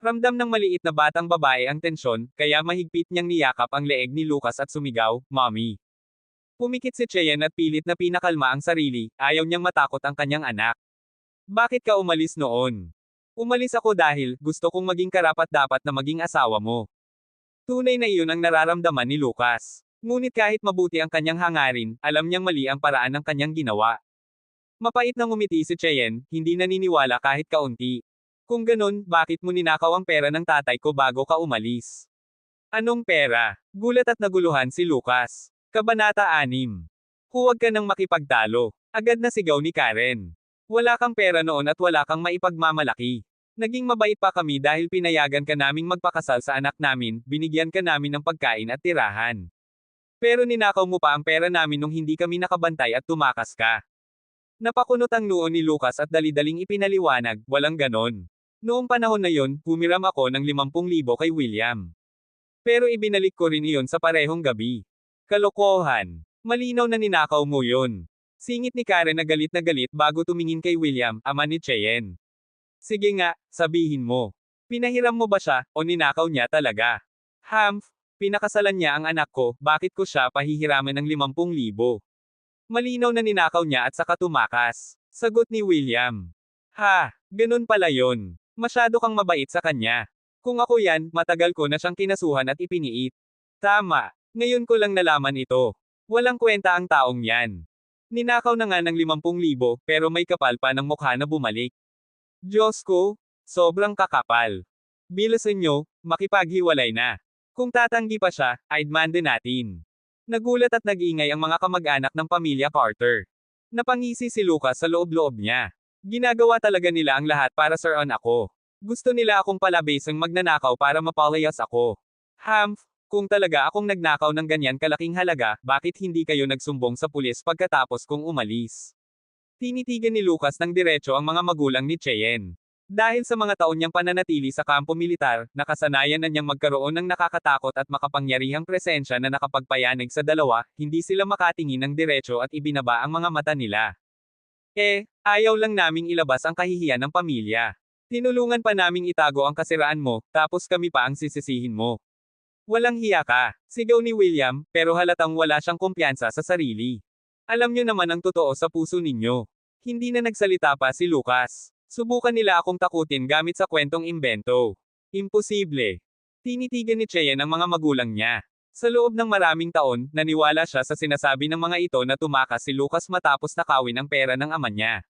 Ramdam ng maliit na batang babae ang tensyon, kaya mahigpit niyang niyakap ang leeg ni Lucas at sumigaw, "Mommy." Pumikit si Cheyenne at pilit na pinakalma ang sarili, ayaw niyang matakot ang kanyang anak. Bakit ka umalis noon? Umalis ako dahil, gusto kong maging karapat-dapat na maging asawa mo. Tunay na iyon ang nararamdaman ni Lucas. Ngunit kahit mabuti ang kanyang hangarin, alam niyang mali ang paraan ng kanyang ginawa. Mapait na ngumiti si Cheyenne, hindi naniniwala kahit kaunti. Kung ganun, bakit mo ninakaw ang pera ng tatay ko bago ka umalis? Anong pera? Gulat at naguluhan si Lucas. Kabanata 6. Huwag ka nang makipagtalo. Agad na sigaw ni Karen. Wala kang pera noon at wala kang maipagmamalaki. Naging mabait pa kami dahil pinayagan ka naming magpakasal sa anak namin, binigyan ka namin ng pagkain at tirahan. Pero ninakaw mo pa ang pera namin nung hindi kami nakabantay at tumakas ka. Napakunot ang noo ni Lucas at dali-daling ipinaliwanag, walang ganon. Noong panahon na yon, humiram ako ng 50,000 kay William. Pero ibinalik ko rin iyon sa parehong gabi. Kalokohan. Malinaw na ninakaw mo yon. Singit ni Karen na galit bago tumingin kay William, ama ni Cheyenne. Sige nga, sabihin mo. Pinahiram mo ba siya, o ninakaw niya talaga? Humph, pinakasalan niya ang anak ko, bakit ko siya pahihiraman ng 50,000? Malinaw na ninakaw niya at saka tumakas. Sagot ni William. Ha, ganun pala yon. Masyado kang mabait sa kanya. Kung ako yan, matagal ko na siyang kinasuhan at ipiniit. Tama, ngayon ko lang nalaman ito. Walang kwenta ang taong yan. Ninakaw na nga ng 50,000 pero may kapal pa ng mukha na bumalik. Diyos ko, sobrang kakapal. Bilisan nyo, makipaghiwalay na. Kung tatanggi pa siya, I'd mande natin. Nagulat at nag-ingay ang mga kamag-anak ng pamilya Carter. Napangisi si Lucas sa loob-loob niya. Ginagawa talaga nila ang lahat para suruan ako. Gusto nila akong palabasang magnanakaw para mapalayas ako. Humph, kung talaga akong nagnakaw ng ganyan kalaking halaga, bakit hindi kayo nagsumbong sa pulis pagkatapos kong umalis? Tinitigan ni Lucas ng diretso ang mga magulang ni Cheyenne. Dahil sa mga taon niyang pananatili sa kampo militar, nakasanayan na niyang magkaroon ng nakakatakot at makapangyarihang presensya na nakapagpayanig sa dalawa, hindi sila makatingin ng diretso at ibinaba ang mga mata nila. Ayaw lang naming ilabas ang kahihiyan ng pamilya. Tinulungan pa naming itago ang kasiraan mo, tapos kami pa ang sisisihin mo. Walang hiya ka, sigaw ni William, pero halatang wala siyang kumpiyansa sa sarili. Alam niyo naman ang totoo sa puso ninyo. Hindi na nagsalita pa si Lucas. Subukan nila akong takutin gamit sa kwentong imbento. Imposible. Tinitigan ni Cheyenne ang mga magulang niya. Sa loob ng maraming taon, naniwala siya sa sinasabi ng mga ito na tumakas si Lucas matapos nakawin ang pera ng ama niya.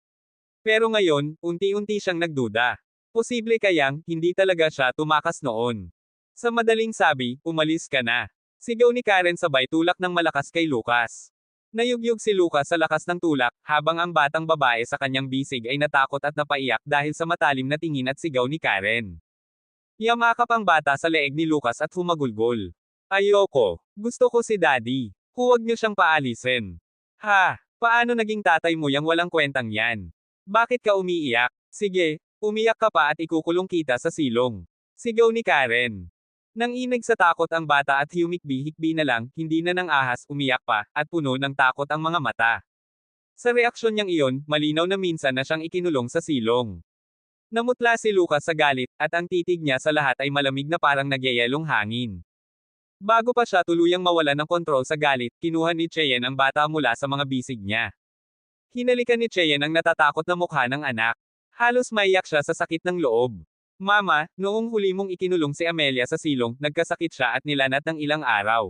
Pero ngayon, unti-unti siyang nagduda. Posible kayang, hindi talaga siya tumakas noon. Sa madaling sabi, umalis ka na. Sigaw ni Karen sabay tulak ng malakas kay Lucas. Nayugyug si Lucas sa lakas ng tulak, habang ang batang babae sa kanyang bisig ay natakot at napaiyak dahil sa matalim na tingin at sigaw ni Karen. Yamakap ang bata sa leeg ni Lucas at humagulgol. Ayoko. Gusto ko si Daddy. Huwag niyo siyang paalisin. Ha, paano naging tatay mo yang walang kwentang yan? Bakit ka umiiyak? Sige, umiyak ka pa at ikukulong kita sa silong. Sigaw ni Karen. Nang inig sa takot ang bata at humikbi-hikbi na lang, hindi na ng ahas, umiyak pa, at puno ng takot ang mga mata. Sa reaksyon niyang iyon, malinaw na minsan na siyang ikinulong sa silong. Namutla si Lucas sa galit, at ang titig niya sa lahat ay malamig na parang nagyayelong hangin. Bago pa siya tuluyang mawalan ng kontrol sa galit, kinuha ni Cheyenne ang bata mula sa mga bisig niya. Hinalikan ni Cheyenne ang natatakot na mukha ng anak. Halos maiyak siya sa sakit ng loob. Mama, noong huli mong ikinulong si Amelia sa silong, nagkasakit siya at nilanat ng ilang araw.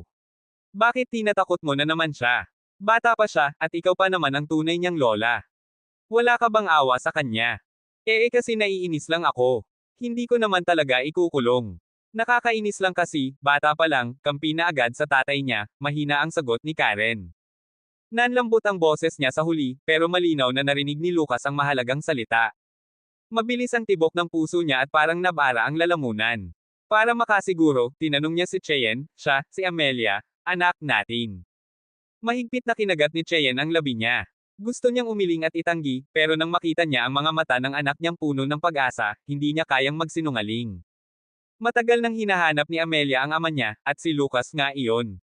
Bakit tinatakot mo na naman siya? Bata pa siya, at ikaw pa naman ang tunay niyang lola. Wala ka bang awa sa kanya? Kasi naiinis lang ako. Hindi ko naman talaga ikukulong. Nakakainis lang kasi, bata pa lang, kampi na agad sa tatay niya, mahina ang sagot ni Karen. Nanlambot ang boses niya sa huli, pero malinaw na narinig ni Lucas ang mahalagang salita. Mabilis ang tibok ng puso niya at parang nabara ang lalamunan. Para makasiguro, tinanong niya si Cheyenne, siya, si Amelia, anak natin. Mahigpit na kinagat ni Cheyenne ang labi niya. Gusto niyang umiling at itanggi, pero nang makita niya ang mga mata ng anak niyang puno ng pag-asa, hindi niya kayang magsinungaling. Matagal nang hinahanap ni Amelia ang ama niya, at si Lucas nga iyon.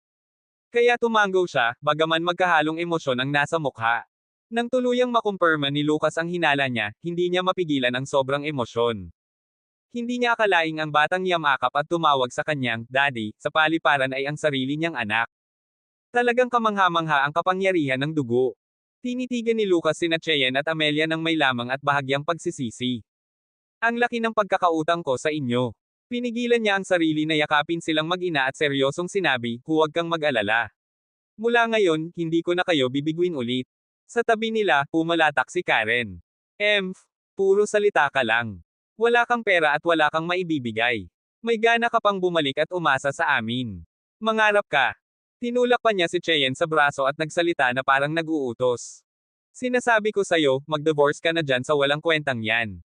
Kaya tumanggo siya, bagaman magkahalong emosyon ang nasa mukha. Nang tuluyang makumpirma ni Lucas ang hinala niya, hindi niya mapigilan ang sobrang emosyon. Hindi niya akalaing ang batang yamakap at tumawag sa kanyang, Daddy, sa paliparan ay ang sarili niyang anak. Talagang kamangha-mangha ang kapangyarihan ng dugo. Tinitigan ni Lucas sina Cheyenne at Amelia ng may lamang at bahagyang pagsisisi. Ang laki ng pagkakautang ko sa inyo. Pinigilan niya ang sarili na yakapin silang mag-ina at seryosong sinabi, huwag kang mag-alala. Mula ngayon, hindi ko na kayo bibiguin ulit. Sa tabi nila, pumalatak si Karen. Puro salita ka lang. Wala kang pera at wala kang maibibigay. May gana ka pang bumalik at umasa sa amin. Mangarap ka. Tinulak pa niya si Cheyenne sa braso at nagsalita na parang nag-uutos. Sinasabi ko sa'yo, mag-divorce ka na dyan sa walang kwentang yan.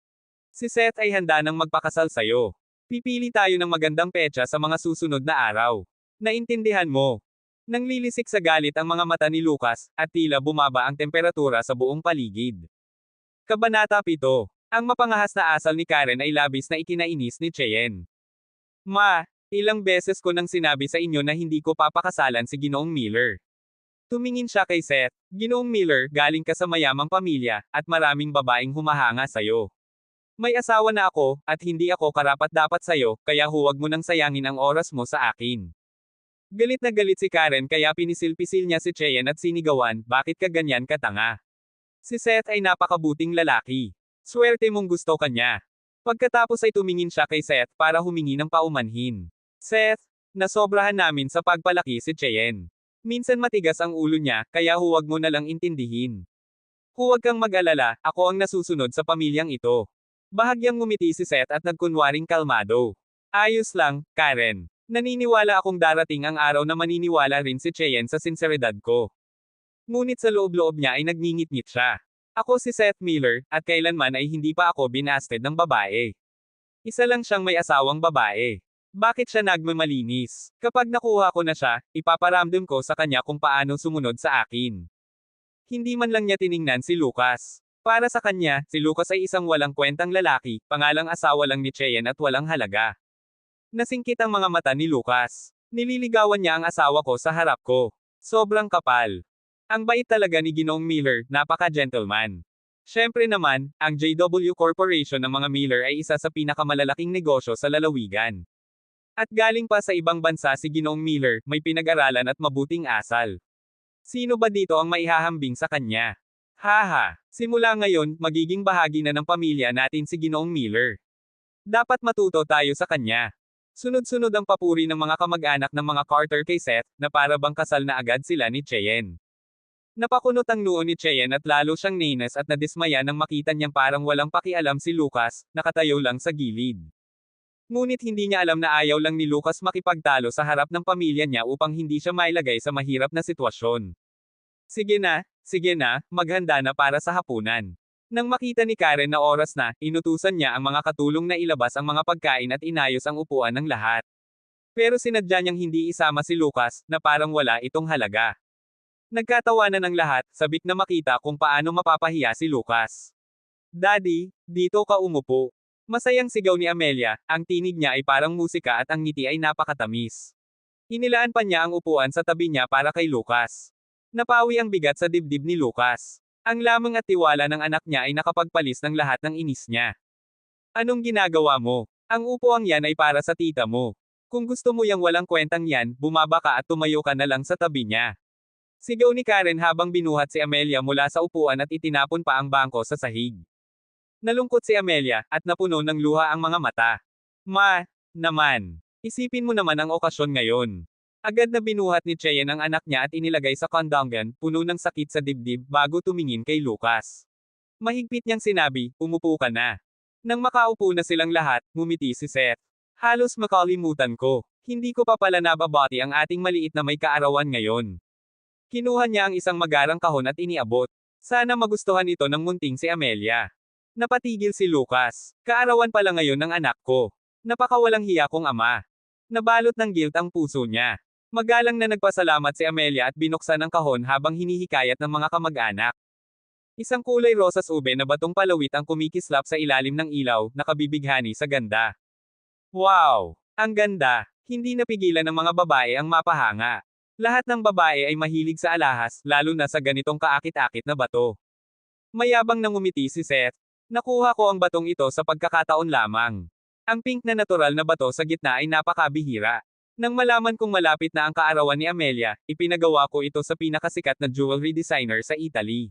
Si Seth ay handa nang magpakasal sa'yo. Pipili tayo ng magandang petsa sa mga susunod na araw. Naintindihan mo? Nanglilisik sa galit ang mga mata ni Lucas, at tila bumaba ang temperatura sa buong paligid. Kabanata 7. Ang mapangahas na asal ni Karen ay labis na ikinainis ni Cheyenne. Ma, ilang beses ko nang sinabi sa inyo na hindi ko papakasalan si Ginoong Miller. Tumingin siya kay Seth, Ginoong Miller, galing ka sa mayamang pamilya, at maraming babaeng humahanga sa'yo. May asawa na ako, at hindi ako karapat-dapat sa'yo, kaya huwag mo nang sayangin ang oras mo sa akin. Galit na galit si Karen kaya pinisil-pisil niya si Cheyenne at sinigawan, bakit ka ganyan katanga? Si Seth ay napakabuting lalaki. Swerte mong gusto ka niya. Pagkatapos ay tumingin siya kay Seth para humingi ng paumanhin. Seth, nasobrahan namin sa pagpalaki si Cheyenne. Minsan matigas ang ulo niya, kaya huwag mo na lang intindihin. Huwag kang mag-alala, ako ang nasusunod sa pamilyang ito. Bahagyang ngumiti si Seth at nagkunwaring kalmado. Ayos lang, Karen. Naniniwala akong darating ang araw na maniniwala rin si Cheyenne sa sinseridad ko. Ngunit sa loob-loob niya ay nagngingit-ngit siya. Ako si Seth Miller, at kailanman ay hindi pa ako binasted ng babae. Isa lang siyang may asawang babae. Bakit siya nagmamalinis? Kapag nakuha ko na siya, ipaparamdam ko sa kanya kung paano sumunod sa akin. Hindi man lang niya tiningnan si Lucas. Para sa kanya, si Lucas ay isang walang kwentang lalaki, pangalang asawa lang ni Cheyenne at walang halaga. Nasingkit ang mga mata ni Lucas. Nililigawan niya ang asawa ko sa harap ko. Sobrang kapal. Ang bait talaga ni Ginoong Miller, napaka-gentleman. Siyempre naman, ang JW Corporation ng mga Miller ay isa sa pinakamalalaking negosyo sa lalawigan. At galing pa sa ibang bansa si Ginoong Miller, may pinag-aralan at mabuting asal. Sino ba dito ang maihahambing sa kanya? Haha, simula ngayon, magiging bahagi na ng pamilya natin si Ginoong Miller. Dapat matuto tayo sa kanya. Sunod-sunod ang papuri ng mga kamag-anak ng mga Carter kay Seth, na para bang kasal na agad sila ni Cheyenne. Napakunot ang noo ni Cheyenne at lalo siyang nainis at nadismaya nang makita niyang parang walang pakialam si Lucas, nakatayo lang sa gilid. Ngunit hindi niya alam na ayaw lang ni Lucas makipagtalo sa harap ng pamilya niya upang hindi siya mailagay sa mahirap na sitwasyon. Sige na, maghanda na para sa hapunan. Nang makita ni Karen na oras na, inutusan niya ang mga katulong na ilabas ang mga pagkain at inayos ang upuan ng lahat. Pero sinadya niyang hindi isama si Lucas, na parang wala itong halaga. Nagkatawanan ng lahat, sabik na makita kung paano mapapahiya si Lucas. Daddy, dito ka umupo. Masayang sigaw ni Amelia, ang tinig niya ay parang musika at ang ngiti ay napakatamis. Inilaan pa niya ang upuan sa tabi niya para kay Lucas. Napawi ang bigat sa dibdib ni Lucas. Ang lamang at tiwala ng anak niya ay nakapagpalis ng lahat ng inis niya. Anong ginagawa mo? Ang upuan yan ay para sa tita mo. Kung gusto mo yang walang kwentang yan, bumaba ka at tumayo ka na lang sa tabi niya. Sigaw ni Karen habang binuhat si Amelia mula sa upuan at itinapon pa ang bangko sa sahig. Nalungkot si Amelia, at napuno ng luha ang mga mata. Ma, naman. Isipin mo naman ang okasyon ngayon. Agad na binuhat ni Cheyenne ang anak niya at inilagay sa kondongan, puno ng sakit sa dibdib, bago tumingin kay Lucas. Mahigpit niyang sinabi, umupo ka na. Nang makaupo na silang lahat, ngumiti si Seth. Halos makalimutan ko. Hindi ko pa pala nababati ang ating maliit na may kaarawan ngayon. Kinuha niya ang isang magarang kahon at iniabot. Sana magustuhan ito ng munting si Amelia. Napatigil si Lucas. Kaarawan pala ngayon ng anak ko. Napakawalang hiya kong ama. Nabalot ng guilt ang puso niya. Magalang na nagpasalamat si Amelia at binuksan ang kahon habang hinihikayat ng mga kamag-anak. Isang kulay rosas ube na batong palawit ang kumikislap sa ilalim ng ilaw, nakabibighani sa ganda. Wow! Ang ganda! Hindi napigilan ng mga babae ang mapahanga. Lahat ng babae ay mahilig sa alahas, lalo na sa ganitong kaakit-akit na bato. Mayabang nang ngumiti si Seth. Nakuha ko ang batong ito sa pagkakataon lamang. Ang pink na natural na bato sa gitna ay napakabihira. Nang malaman kong malapit na ang kaarawan ni Amelia, ipinagawa ko ito sa pinakasikat na jewelry designer sa Italy.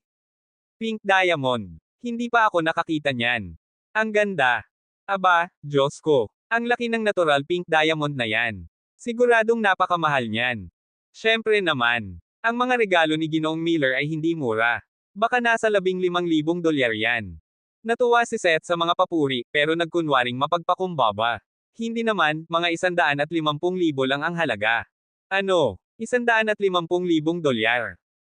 Pink diamond. Hindi pa ako nakakita niyan. Ang ganda. Aba, Diyos ko. Ang laki ng natural pink diamond na yan. Siguradong napakamahal niyan. Siyempre naman. Ang mga regalo ni Ginoong Miller ay hindi mura. Baka nasa $15,000 yan. Natuwa si Seth sa mga papuri, pero nagkunwaring mapagpakumbaba. Hindi naman, mga $150,000 lang ang halaga. Ano? $150,000.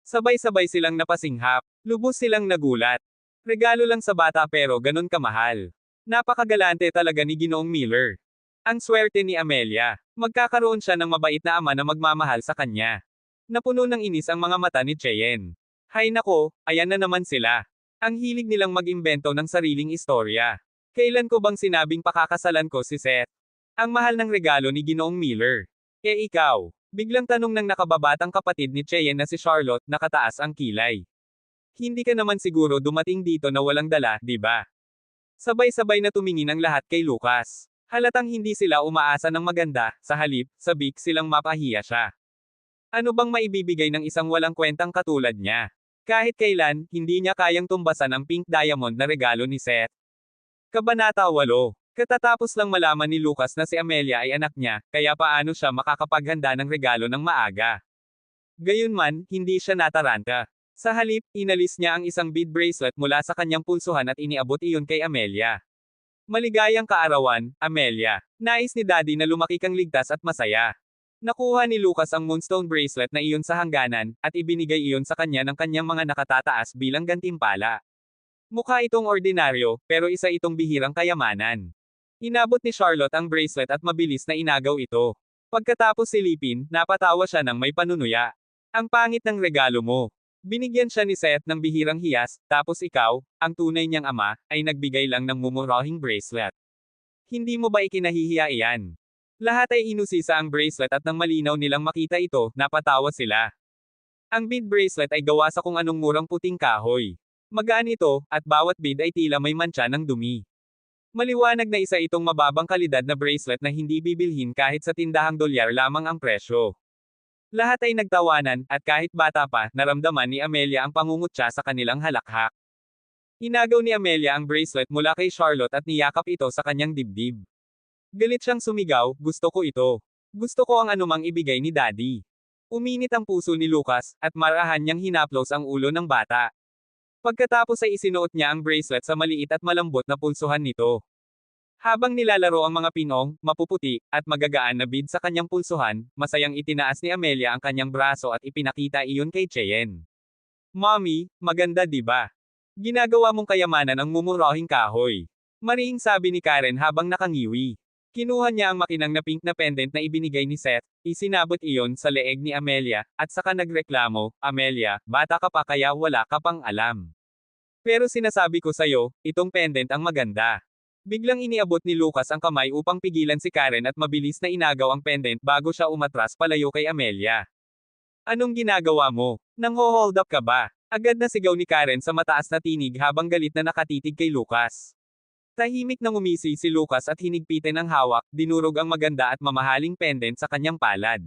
Sabay-sabay silang napasinghap. Lubos silang nagulat. Regalo lang sa bata pero ganun kamahal. Napakagalante talaga ni Ginoong Miller. Ang swerte ni Amelia. Magkakaroon siya ng mabait na ama na magmamahal sa kanya. Napuno ng inis ang mga mata ni Cheyenne. Hay nako, ayan na naman sila. Ang hilig nilang mag-imbento ng sariling istorya. Kailan ko bang sinabing pakakasalan ko si Seth? Ang mahal ng regalo ni Ginoong Miller. Ikaw? Biglang tanong ng nakababatang kapatid ni Cheyenne na si Charlotte, nakataas ang kilay. Hindi ka naman siguro dumating dito na walang dala, di ba? Sabay-sabay na tumingin ang lahat kay Lucas. Halatang hindi sila umaasa ng maganda, sa halip, sabik silang mapahiya siya. Ano bang maibibigay ng isang walang kwentang katulad niya? Kahit kailan, hindi niya kayang tumbasan ang pink diamond na regalo ni Seth. Kabanata 8. Katatapos lang malaman ni Lucas na si Amelia ay anak niya, kaya paano siya makakapaghanda ng regalo ng maaga. Gayunman, hindi siya nataranta. Sa halip, inalis niya ang isang bead bracelet mula sa kanyang pulsuhan at iniabot iyon kay Amelia. Maligayang kaarawan, Amelia. Nais ni Daddy na lumaki kang ligtas at masaya. Nakuha ni Lucas ang moonstone bracelet na iyon sa hangganan, at ibinigay iyon sa kanya ng kanyang mga nakatataas bilang gantimpala. Mukha itong ordinaryo, pero isa itong bihirang kayamanan. Inabot ni Charlotte ang bracelet at mabilis na inagaw ito. Pagkatapos silipin, napatawa siya ng may panunuya. Ang pangit ng regalo mo. Binigyan siya ni Seth ng bihirang hiyas, tapos ikaw, ang tunay niyang ama, ay nagbigay lang ng mumurahing bracelet. Hindi mo ba ikinahihiya iyan? Lahat ay inusisa ang bracelet at nang malinaw nilang makita ito, napatawa sila. Ang bead bracelet ay gawa sa kung anong murang puting kahoy. Magaan ito, at bawat bead ay tila may mantsa ng dumi. Maliwanag na isa itong mababang kalidad na bracelet na hindi bibilhin kahit sa tindahang dolyar lamang ang presyo. Lahat ay nagtawanan, at kahit bata pa, naramdaman ni Amelia ang pangungutya sa kanilang halakhak. Inagaw ni Amelia ang bracelet mula kay Charlotte at niyakap ito sa kanyang dibdib. Galit siyang sumigaw, gusto ko ito. Gusto ko ang anumang ibigay ni Daddy. Uminit ang puso ni Lucas, at marahan niyang hinaplos ang ulo ng bata. Pagkatapos ay isinuot niya ang bracelet sa maliit at malambot na pulsuhan nito. Habang nilalaro ang mga pinong, mapuputi, at magagaan na bead sa kanyang pulsuhan, masayang itinaas ni Amelia ang kanyang braso at ipinakita iyon kay Cheyenne. Mommy, maganda diba? Ginagawa mong kayamanan ang mumurahing kahoy. Mariing sabi ni Karen habang nakangiwi. Kinuha niya ang makinang na pink na pendant na ibinigay ni Seth, isinabot iyon sa leeg ni Amelia, at saka nagreklamo, Amelia, bata ka pa kaya wala ka pang alam. Pero sinasabi ko sa'yo, itong pendant ang maganda. Biglang iniabot ni Lucas ang kamay upang pigilan si Karen at mabilis na inagaw ang pendant bago siya umatras palayo kay Amelia. Anong ginagawa mo? Nangho-hold up ka ba? Agad na sigaw ni Karen sa mataas na tinig habang galit na nakatitig kay Lucas. Tahimik na ngumisi si Lucas at hinigpitin ang hawak, dinurog ang maganda at mamahaling pendant sa kanyang palad.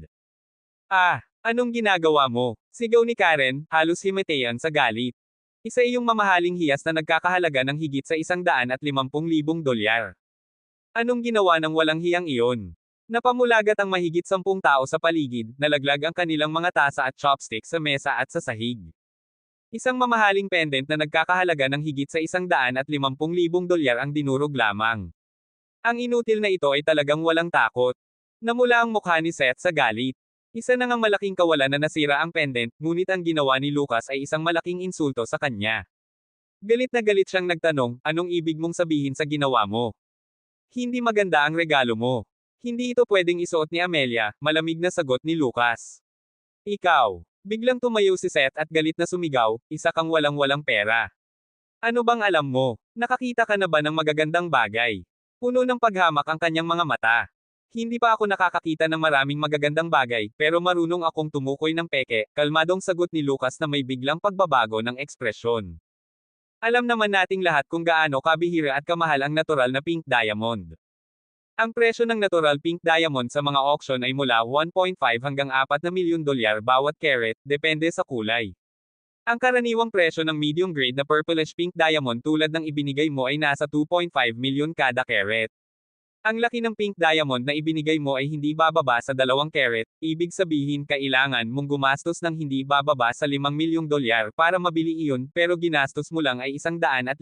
Ah, anong ginagawa mo? Sigaw ni Karen, halos himatayan sa galit. Isa iyong mamahaling hiyas na nagkakahalaga ng higit sa 150,000 dolyar. Anong ginawa ng walang hiyang iyon? Napamulagat ang mahigit 10 tao sa paligid, nalaglag ang kanilang mga tasa at chopstick sa mesa at sa sahig. Isang mamahaling pendant na nagkakahalaga ng higit sa 150,000 dolyar ang dinurog lamang. Ang inutil na ito ay talagang walang takot. Namula ang mukha ni Seth sa galit. Isa na ngang malaking kawalan na nasira ang pendant, ngunit ang ginawa ni Lucas ay isang malaking insulto sa kanya. Galit na galit siyang nagtanong, anong ibig mong sabihin sa ginawa mo? Hindi maganda ang regalo mo. Hindi ito pwedeng isuot ni Amelia, malamig na sagot ni Lucas. Ikaw. Biglang tumayo si Seth at galit na sumigaw, isa kang walang-walang pera. Ano bang alam mo? Nakakita ka na ba ng magagandang bagay? Puno ng paghamak ang kanyang mga mata. Hindi pa ako nakakakita ng maraming magagandang bagay, pero marunong akong tumukoy ng peke, kalmadong sagot ni Lucas na may biglang pagbabago ng ekspresyon. Alam naman nating lahat kung gaano kabihira at kamahal ang natural na pink diamond. Ang presyo ng natural pink diamond sa mga auction ay mula 1.5 hanggang 4 na milyon dolyar bawat carat, depende sa kulay. Ang karaniwang presyo ng medium grade na purplish pink diamond tulad ng ibinigay mo ay nasa 2.5 milyon kada carat. Ang laki ng pink diamond na ibinigay mo ay hindi bababa sa 2 carat, ibig sabihin kailangan mong gumastos ng hindi bababa sa 5 milyong dolyar para mabili iyon, pero ginastos mo lang ay 150,000.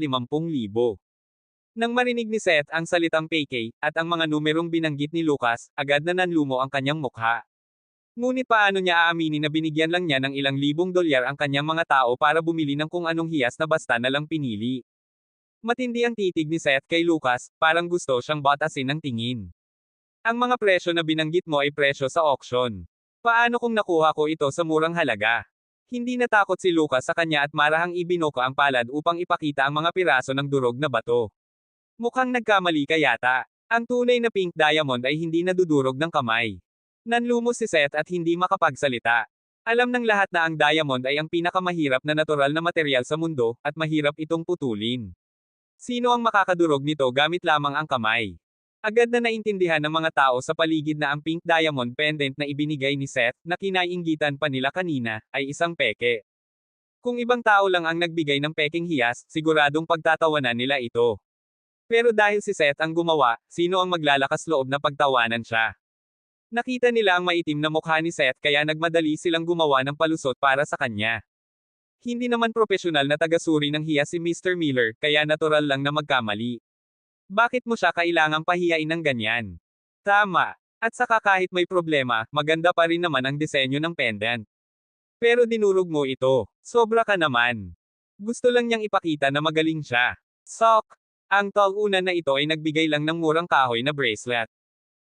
Nang marinig ni Seth ang salitang peke, at ang mga numerong binanggit ni Lucas, agad na nanlumo ang kanyang mukha. Ngunit paano niya aaminin na binigyan lang niya ng ilang libong dolyar ang kanyang mga tao para bumili ng kung anong hiyas na basta na lang pinili? Matindi ang titig ni Seth kay Lucas, parang gusto siyang batasin ng tingin. Ang mga presyo na binanggit mo ay presyo sa auction. Paano kung nakuha ko ito sa murang halaga? Hindi natakot si Lucas sa kanya at marahang ibinoko ang palad upang ipakita ang mga piraso ng durog na bato. Mukhang nagkamali ka yata. Ang tunay na pink diamond ay hindi nadudurog ng kamay. Nanlumos si Seth at hindi makapagsalita. Alam ng lahat na ang diamond ay ang pinakamahirap na natural na material sa mundo, at mahirap itong putulin. Sino ang makakadurog nito gamit lamang ang kamay? Agad na naintindihan ng mga tao sa paligid na ang pink diamond pendant na ibinigay ni Seth, na kinainggitan pa nila kanina, ay isang peke. Kung ibang tao lang ang nagbigay ng peking hiyas, siguradong pagtatawanan nila ito. Pero dahil si Seth ang gumawa, sino ang maglalakas loob na pagtawanan siya? Nakita nila ang maitim na mukha ni Seth kaya nagmadali silang gumawa ng palusot para sa kanya. Hindi naman propesyonal na tagasuri ng hiya si Mr. Miller, kaya natural lang na magkamali. Bakit mo siya kailangang pahiyain ng ganyan? Tama. At saka kahit may problema, maganda pa rin naman ang disenyo ng pendant. Pero dinurog mo ito. Sobra ka naman. Gusto lang niyang ipakita na magaling siya. Sok! Ang taunan na ito ay nagbigay lang ng murang kahoy na bracelet.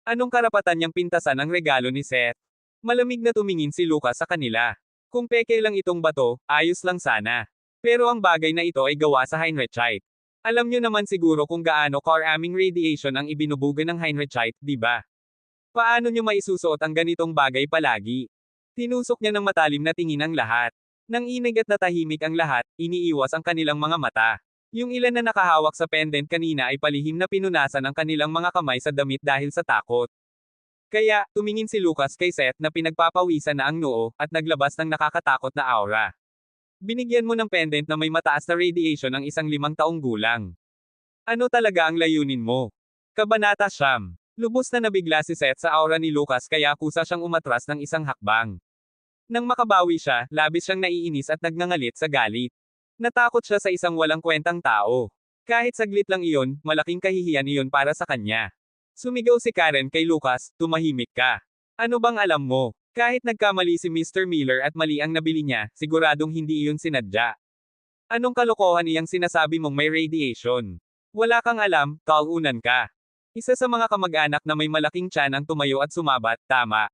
Anong karapatan niyang pintasan ang regalo ni Seth? Malamig na tumingin si Lucas sa kanila. Kung peke lang itong bato, ayos lang sana. Pero ang bagay na ito ay gawa sa Heinrichite. Alam niyo naman siguro kung gaano karaming radiation ang ibinubuga ng Heinrichite, di ba? Paano niyo maisusuot ang ganitong bagay palagi? Tinusok niya ng matalim na tingin ang lahat. Nang inig at natahimik ang lahat, iniiwas ang kanilang mga mata. Yung ilan na nakahawak sa pendant kanina ay palihim na pinunasan ang kanilang mga kamay sa damit dahil sa takot. Kaya, tumingin si Lucas kay Seth na pinagpapawisan na ang noo, at naglabas ng nakakatakot na aura. Binigyan mo ng pendant na may mataas na radiation ang isang 5 taong gulang. Ano talaga ang layunin mo? Kabanata Siyam. Lubos na nabigla si Seth sa aura ni Lucas kaya kusa siyang umatras ng isang hakbang. Nang makabawi siya, labis siyang naiinis at nagngangalit sa galit. Natakot siya sa isang walang kwentang tao. Kahit saglit lang iyon, malaking kahihiyan iyon para sa kanya. Sumigaw si Karen kay Lucas, tumahimik ka. Ano bang alam mo? Kahit nagkamali si Mr. Miller at mali ang nabili niya, siguradong hindi iyon sinadya. Anong kalokohan iyang sinasabi mong may radiation? Wala kang alam, taunan ka. Isa sa mga kamag-anak na may malaking tiyan ang tumayo at sumabat, tama.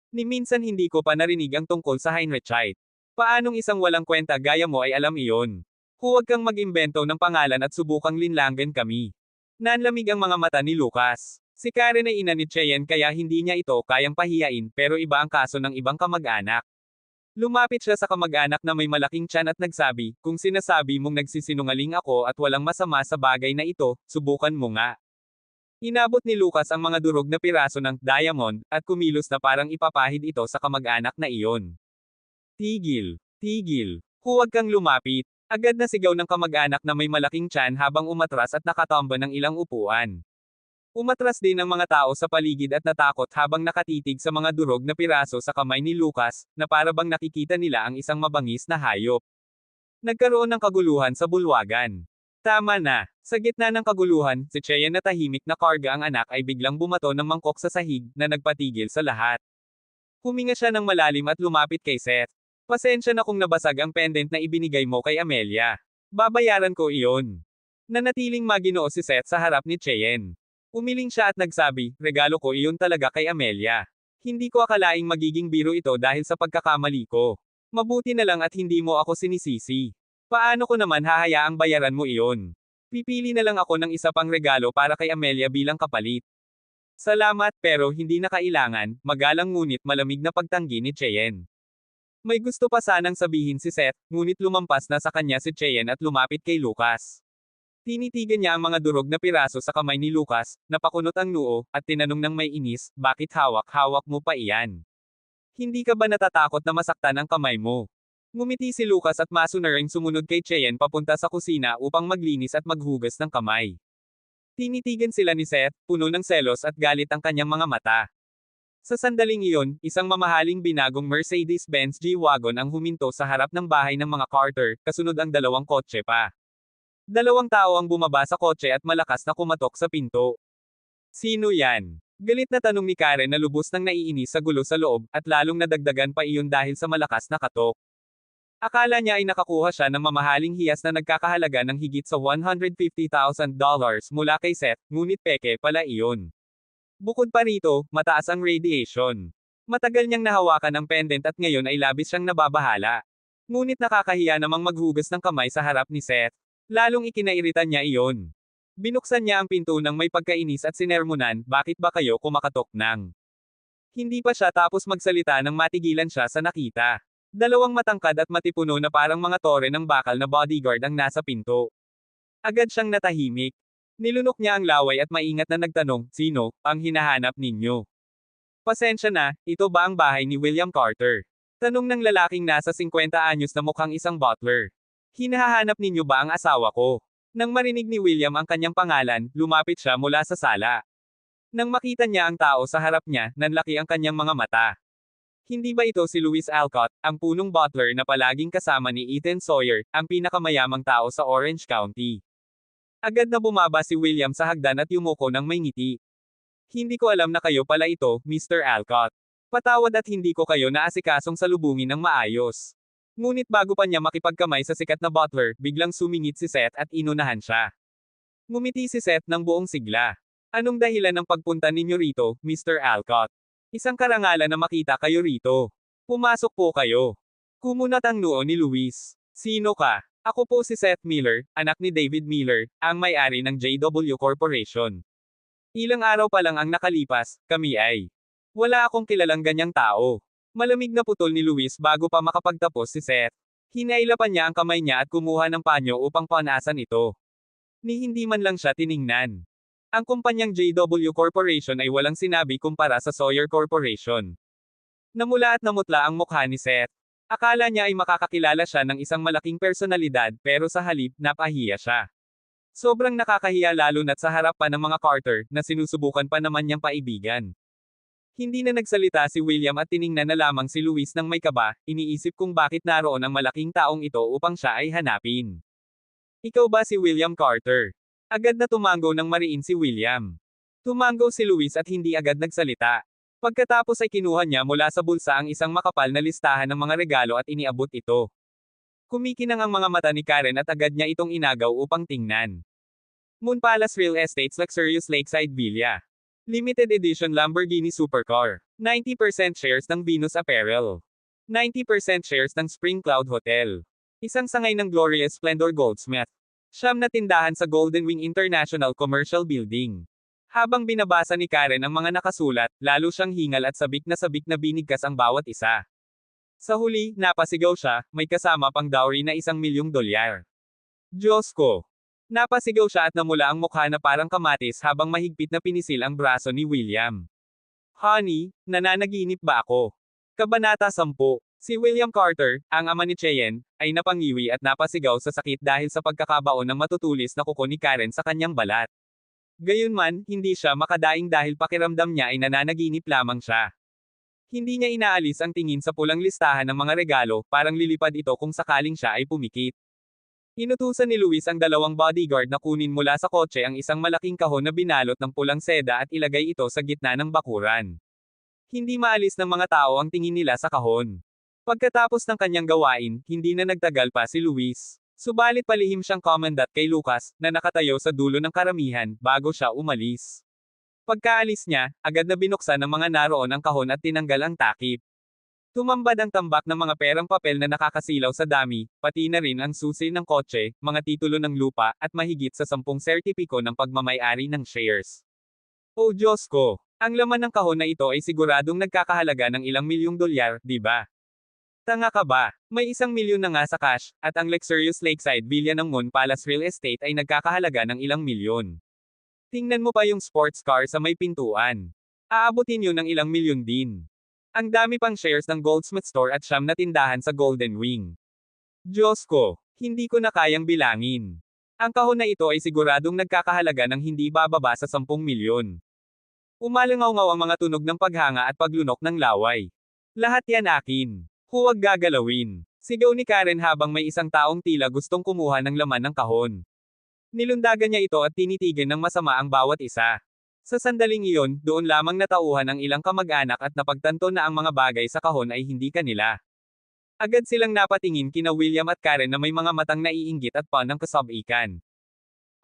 Ni minsan hindi ko pa narinig ang tungkol sa Heinrichite. Paanong isang walang kwenta gaya mo ay alam iyon? Huwag kang mag-imbento ng pangalan at subukang linlangan kami. Nanlamig ang mga mata ni Lucas. Si Karen ay ina ni Cheyenne kaya hindi niya ito kayang pahiyain pero iba ang kaso ng ibang kamag-anak. Lumapit siya sa kamag-anak na may malaking tiyan at nagsabi, kung sinasabi mong nagsisinungaling ako at walang masama sa bagay na ito, subukan mo nga. Inabot ni Lucas ang mga durog na piraso ng diamond, at kumilos na parang ipapahid ito sa kamag-anak na iyon. Tigil! Tigil! Huwag kang lumapit! Agad na sigaw ng kamag-anak na may malaking tiyan habang umatras at nakatamba ng ilang upuan. Umatras din ang mga tao sa paligid at natakot habang nakatitig sa mga durog na piraso sa kamay ni Lucas, na para bang nakikita nila ang isang mabangis na hayop. Nagkaroon ng kaguluhan sa bulwagan. Tama na. Sa gitna ng kaguluhan, si Cheyenne na tahimik na karga ang anak ay biglang bumato ng mangkok sa sahig, na nagpatigil sa lahat. Huminga siya ng malalim at lumapit kay Seth. Pasensya na kung nabasag ang pendant na ibinigay mo kay Amelia. Babayaran ko iyon. Nanatiling maginoo si Seth sa harap ni Cheyenne. Umiling siya at nagsabi, regalo ko iyon talaga kay Amelia. Hindi ko akalaing magiging biro ito dahil sa pagkakamali ko. Mabuti na lang at hindi mo ako sinisisi. Paano ko naman hahayaang bayaran mo iyon? Pipili na lang ako ng isa pang regalo para kay Amelia bilang kapalit. Salamat pero hindi na kailangan, magalang ngunit malamig na pagtanggi ni Cheyenne. May gusto pa sanang sabihin si Seth, ngunit lumampas na sa kanya si Cheyenne at lumapit kay Lucas. Tinitigan niya ang mga durog na piraso sa kamay ni Lucas, napakunot ang noo, at tinanong ng may inis, bakit hawak-hawak mo pa iyan? Hindi ka ba natatakot na masaktan ang kamay mo? Ngumiti si Lucas at masunaring sumunod kay Cheyenne papunta sa kusina upang maglinis at maghugas ng kamay. Tinitigan sila ni Seth, puno ng selos at galit ang kanyang mga mata. Sa sandaling iyon, isang mamahaling binagong Mercedes-Benz G-Wagon ang huminto sa harap ng bahay ng mga Carter, kasunod ang 2 kotse pa. 2 tao ang bumaba sa kotse at malakas na kumatok sa pinto. Sino yan? Galit na tanong ni Karen na lubos nang naiinis sa gulo sa loob, at lalong nadagdagan pa iyon dahil sa malakas na katok. Akala niya ay nakakuha siya ng mamahaling hiyas na nagkakahalaga ng higit sa $150,000 mula kay Seth, ngunit peke pala iyon. Bukod pa rito, mataas ang radiation. Matagal niyang nahawakan ang pendant at ngayon ay labis siyang nababahala. Ngunit nakakahiya namang maghugas ng kamay sa harap ni Seth. Lalong ikinairitan niya iyon. Binuksan niya ang pinto ng may pagkainis at sinermonan, bakit ba kayo kumakatok nang? Hindi pa siya tapos magsalita nang matigilan siya sa nakita. 2 matangkad at matipuno na parang mga tore ng bakal na bodyguard ang nasa pinto. Agad siyang natahimik. Nilunok niya ang laway at maingat na nagtanong, sino ang hinahanap ninyo? Pasensya na, ito ba ang bahay ni William Carter? Tanong ng lalaking nasa 50 anyos na mukhang isang butler. Hinahanap ninyo ba ang asawa ko? Nang marinig ni William ang kanyang pangalan, lumapit siya mula sa sala. Nang makita niya ang tao sa harap niya, nanlaki ang kanyang mga mata. Hindi ba ito si Louis Alcott, ang punong butler na palaging kasama ni Ethan Sawyer, ang pinakamayamang tao sa Orange County? Agad na bumaba si William sa hagdan at yumuko ng may ngiti. Hindi ko alam na kayo pala ito, Mr. Alcott. Patawad at hindi ko kayo naasikasong salubungin ng maayos. Ngunit bago pa niya makipagkamay sa sikat na butler, biglang sumingit si Seth at inunahan siya. Ngumiti si Seth ng buong sigla. Anong dahilan ng pagpunta ninyo rito, Mr. Alcott? Isang karangalan na makita kayo rito. Pumasok po kayo. Kumunat ang noo ni Luis. Sino ka? Ako po si Seth Miller, anak ni David Miller, ang may-ari ng JW Corporation. Ilang araw pa lang ang nakalipas, kami ay. Wala akong kilalang ganyang tao. Malamig na putol ni Luis bago pa makapagtapos si Seth. Hinailapan niya ang kamay niya at kumuha ng panyo upang panasan ito. Ni hindi man lang siya tiningnan. Ang kumpanyang JW Corporation ay walang sinabi kumpara sa Sawyer Corporation. Namula at namutla ang mukha ni Seth. Akala niya ay makakakilala siya ng isang malaking personalidad pero sa halip, napahiya siya. Sobrang nakakahiya lalo na't sa harap pa ng mga Carter na sinusubukan pa naman niyang paibigan. Hindi na nagsalita si William at tiningnan na lamang si Luis ng may kaba, iniisip kung bakit naroon ang malaking taong ito upang siya ay hanapin. Ikaw ba si William Carter? Agad na tumango ng mariin si William. Tumango si Luis at hindi agad nagsalita. Pagkatapos ay kinuha niya mula sa bulsa ang isang makapal na listahan ng mga regalo at iniabot ito. Kumikinang ang mga mata ni Karen at agad niya itong inagaw upang tingnan. Moon Palace Real Estate's Luxurious Lakeside Villa. Limited Edition Lamborghini Supercar. 90% shares ng Venus Apparel. 90% shares ng Spring Cloud Hotel. Isang sangay ng Glorious Splendor Goldsmith. Siyam na tindahan sa Golden Wing International Commercial Building. Habang binabasa ni Karen ang mga nakasulat, lalo siyang hingal at sabik na binigkas ang bawat isa. Sa huli, napasigaw siya, may kasama pang dowry na $1,000,000. Diyos ko! Napasigaw siya at namula ang mukha na parang kamatis habang mahigpit na pinisil ang braso ni William. Honey, nananaginip ba ako? Kabanata 10. Si William Carter, ang ama ni Cheyenne, ay napangiwi at napasigaw sa sakit dahil sa pagkakabaon ng matutulis na kuko ni Karen sa kanyang balat. Gayunman, hindi siya makadaing dahil pakiramdam niya ay nananaginip lamang siya. Hindi niya inaalis ang tingin sa pulang listahan ng mga regalo, parang lilipad ito kung sakaling siya ay pumikit. Inutusan ni Luis ang dalawang bodyguard na kunin mula sa kotse ang isang malaking kahon na binalot ng pulang seda at ilagay ito sa gitna ng bakuran. Hindi maalis ng mga tao ang tingin nila sa kahon. Pagkatapos ng kanyang gawain, hindi na nagtagal pa si Luis. Subalit palihim siyang commandant kay Lucas, na nakatayo sa dulo ng karamihan, bago siya umalis. Pagkaalis niya, agad na binuksan ng mga naroon ang kahon at tinanggal ang takip. Tumambad ang tambak ng mga perang papel na nakakasilaw sa dami, pati na rin ang susi ng kotse, mga titulo ng lupa, at mahigit sa 10 sertipiko ng pagmamay-ari ng shares. Oh Diyos ko! Ang laman ng kahon na ito ay siguradong nagkakahalaga ng ilang milyong dolyar, di ba? Tanga ka ba? May 1,000,000 na nga sa cash, at ang luxurious lakeside villa ng Moon Palace Real Estate ay nagkakahalaga ng ilang milyon. Tingnan mo pa yung sports car sa may pintuan. Aabutin yun ng ilang milyon din. Ang dami pang shares ng Goldsmith Store at siyam na tindahan sa Golden Wing. Diyos ko, hindi ko na kayang bilangin. Ang kahon na ito ay siguradong nagkakahalaga ng hindi bababa sa 10 milyon. Umalangaw-ngaw ang mga tunog ng paghanga at paglunok ng laway. Lahat yan akin. Huwag gagalawin. Sigaw ni Karen habang may isang taong tila gustong kumuha ng laman ng kahon. Nilundagan niya ito at tinitigan ng masama ang bawat isa. Sa sandaling iyon, doon lamang natauhan ang ilang kamag-anak at napagtanto na ang mga bagay sa kahon ay hindi kanila. Agad silang napatingin kina William at Karen na may mga matang naiinggit at panang kasabikan.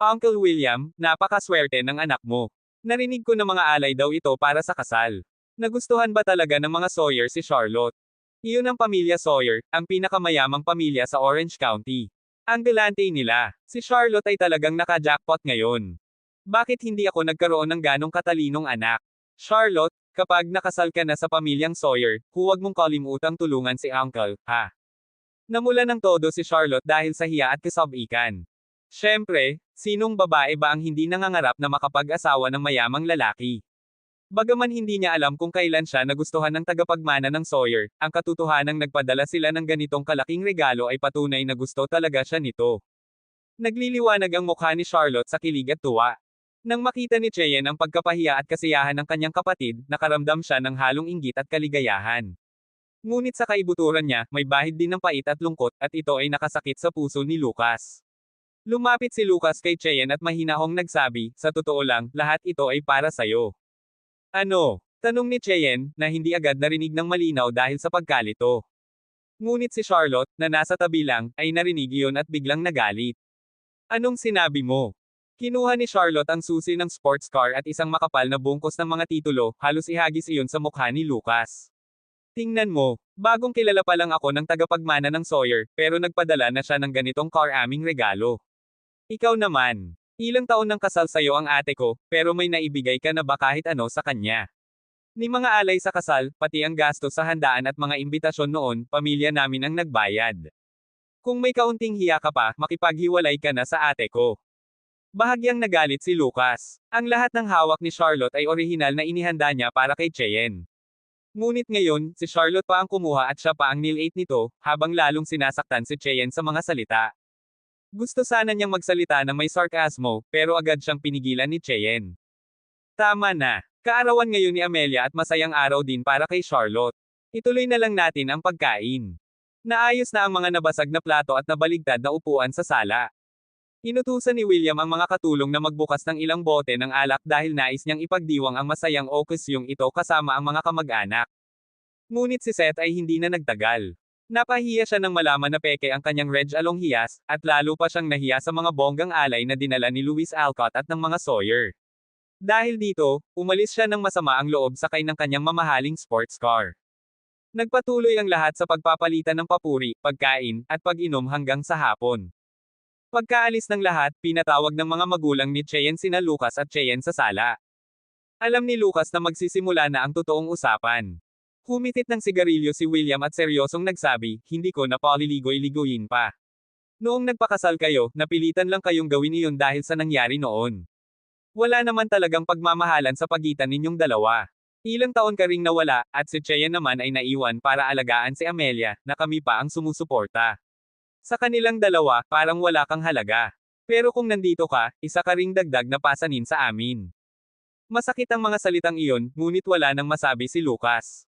Uncle William, napakaswerte ng anak mo. Narinig ko na mga alay daw ito para sa kasal. Nagustuhan ba talaga ng mga Sawyer si Charlotte? Iyon ang pamilya Sawyer, ang pinakamayamang pamilya sa Orange County. Ang galante nila. Si Charlotte ay talagang naka-jackpot ngayon. Bakit hindi ako nagkaroon ng ganong katalinong anak? Charlotte, kapag nakasal ka na sa pamilyang Sawyer, huwag mong kalimutang tulungan si Uncle, ha? Namula ng todo si Charlotte dahil sa hiya at kasabikan. Siyempre, sinong babae ba ang hindi nangangarap na makapag-asawa ng mayamang lalaki? Bagaman hindi niya alam kung kailan siya nagustuhan ng tagapagmana ng Sawyer, ang katotohanang nagpadala sila ng ganitong kalaking regalo ay patunay na gusto talaga siya nito. Nagliliwanag ang mukha ni Charlotte sa kilig at tuwa. Nang makita ni Cheyenne ang pagkapahiya at kasiyahan ng kanyang kapatid, nakaramdam siya ng halong inggit at kaligayahan. Ngunit sa kaibuturan niya, may bahid din ng pait at lungkot, at ito ay nakasakit sa puso ni Lucas. Lumapit si Lucas kay Cheyenne at mahinahong nagsabi, sa totoo lang, lahat ito ay para sa'yo. Ano? Tanong ni Cheyenne, na hindi agad narinig ng malinaw dahil sa pagkalito. Ngunit si Charlotte, na nasa tabi lang, ay narinig iyon at biglang nagalit. Anong sinabi mo? Kinuha ni Charlotte ang susi ng sports car at isang makapal na bungkos ng mga titulo, halos ihagis iyon sa mukha ni Lucas. Tingnan mo, bagong kilala pa lang ako ng tagapagmana ng Sawyer, pero nagpadala na siya ng ganitong car aming regalo. Ikaw naman. Ilang taon nang kasal sa'yo ang ate ko, pero may naibigay ka na ba kahit ano sa kanya? Ni mga alay sa kasal, pati ang gasto sa handaan at mga imbitasyon noon, pamilya namin ang nagbayad. Kung may kaunting hiya ka pa, makipaghiwalay ka na sa ate ko. Bahagyang nagalit si Lucas. Ang lahat ng hawak ni Charlotte ay orihinal na inihanda niya para kay Cheyenne. Ngunit ngayon, si Charlotte pa ang kumuha at siya pa ang nilate nito, habang lalong sinasaktan si Cheyenne sa mga salita. Gusto sana niyang magsalita ng may sarkasmo, pero agad siyang pinigilan ni Cheyenne. Tama na. Kaarawan ngayon ni Amelia at masayang araw din para kay Charlotte. Ituloy na lang natin ang pagkain. Naayos na ang mga nabasag na plato at nabaligtad na upuan sa sala. Inutusan ni William ang mga katulong na magbukas ng ilang bote ng alak dahil nais niyang ipagdiwang ang masayang okasyong ito kasama ang mga kamag-anak. Ngunit si Seth ay hindi na nagtagal. Napahiya siya nang malaman na peke ang kanyang Reg Along hiyas, at lalo pa siyang nahiya sa mga bonggang alay na dinala ni Louis Alcott at ng mga Sawyer. Dahil dito, umalis siya ng masama ang loob sakay ng kanyang mamahaling sports car. Nagpatuloy ang lahat sa pagpapalitan ng papuri, pagkain, at pag-inom hanggang sa hapon. Pagkaalis ng lahat, pinatawag ng mga magulang ni Cheyenne sina Lucas at Cheyenne sa sala. Alam ni Lucas na magsisimula na ang totoong usapan. Humitit ng sigarilyo si William at seryosong nagsabi, hindi ko na paliligoy-ligoyin pa. Noong nagpakasal kayo, napilitan lang kayong gawin iyon dahil sa nangyari noon. Wala naman talagang pagmamahalan sa pagitan ninyong dalawa. Ilang taon ka ring nawala, at si Cheyenne naman ay naiwan para alagaan si Amelia, na kami pa ang sumusuporta. Sa kanilang dalawa, parang wala kang halaga. Pero kung nandito ka, isa ka ring dagdag na pasanin sa amin. Masakit ang mga salitang iyon, ngunit wala nang masabi si Lucas.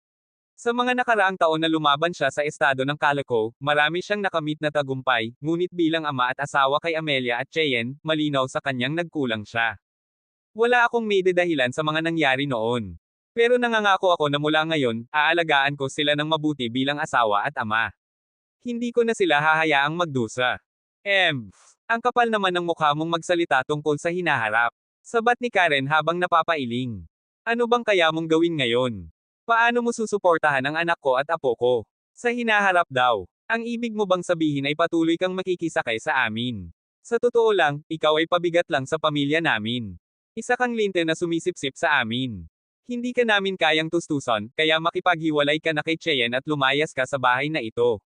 Sa mga nakaraang taon na lumaban siya sa estado ng Calico, marami siyang nakamit na tagumpay, ngunit bilang ama at asawa kay Amelia at Cheyenne, malinaw sa kanyang nagkulang siya. Wala akong may dahilan sa mga nangyari noon. Pero nangangako ako na mula ngayon, aalagaan ko sila ng mabuti bilang asawa at ama. Hindi ko na sila hahayaang magdusa. Ang kapal naman ng mukha mong magsalita tungkol sa hinaharap. Sabat ni Karen habang napapailing. Ano bang kaya mong gawin ngayon? Paano mo susuportahan ang anak ko at apo ko? Sa hinaharap daw. Ang ibig mo bang sabihin ay patuloy kang makikisakay sa amin? Sa totoo lang, ikaw ay pabigat lang sa pamilya namin. Isa kang linte na sumisipsip sa amin. Hindi ka namin kayang tustusan, kaya makipaghiwalay ka na kay Cheyenne at lumayas ka sa bahay na ito.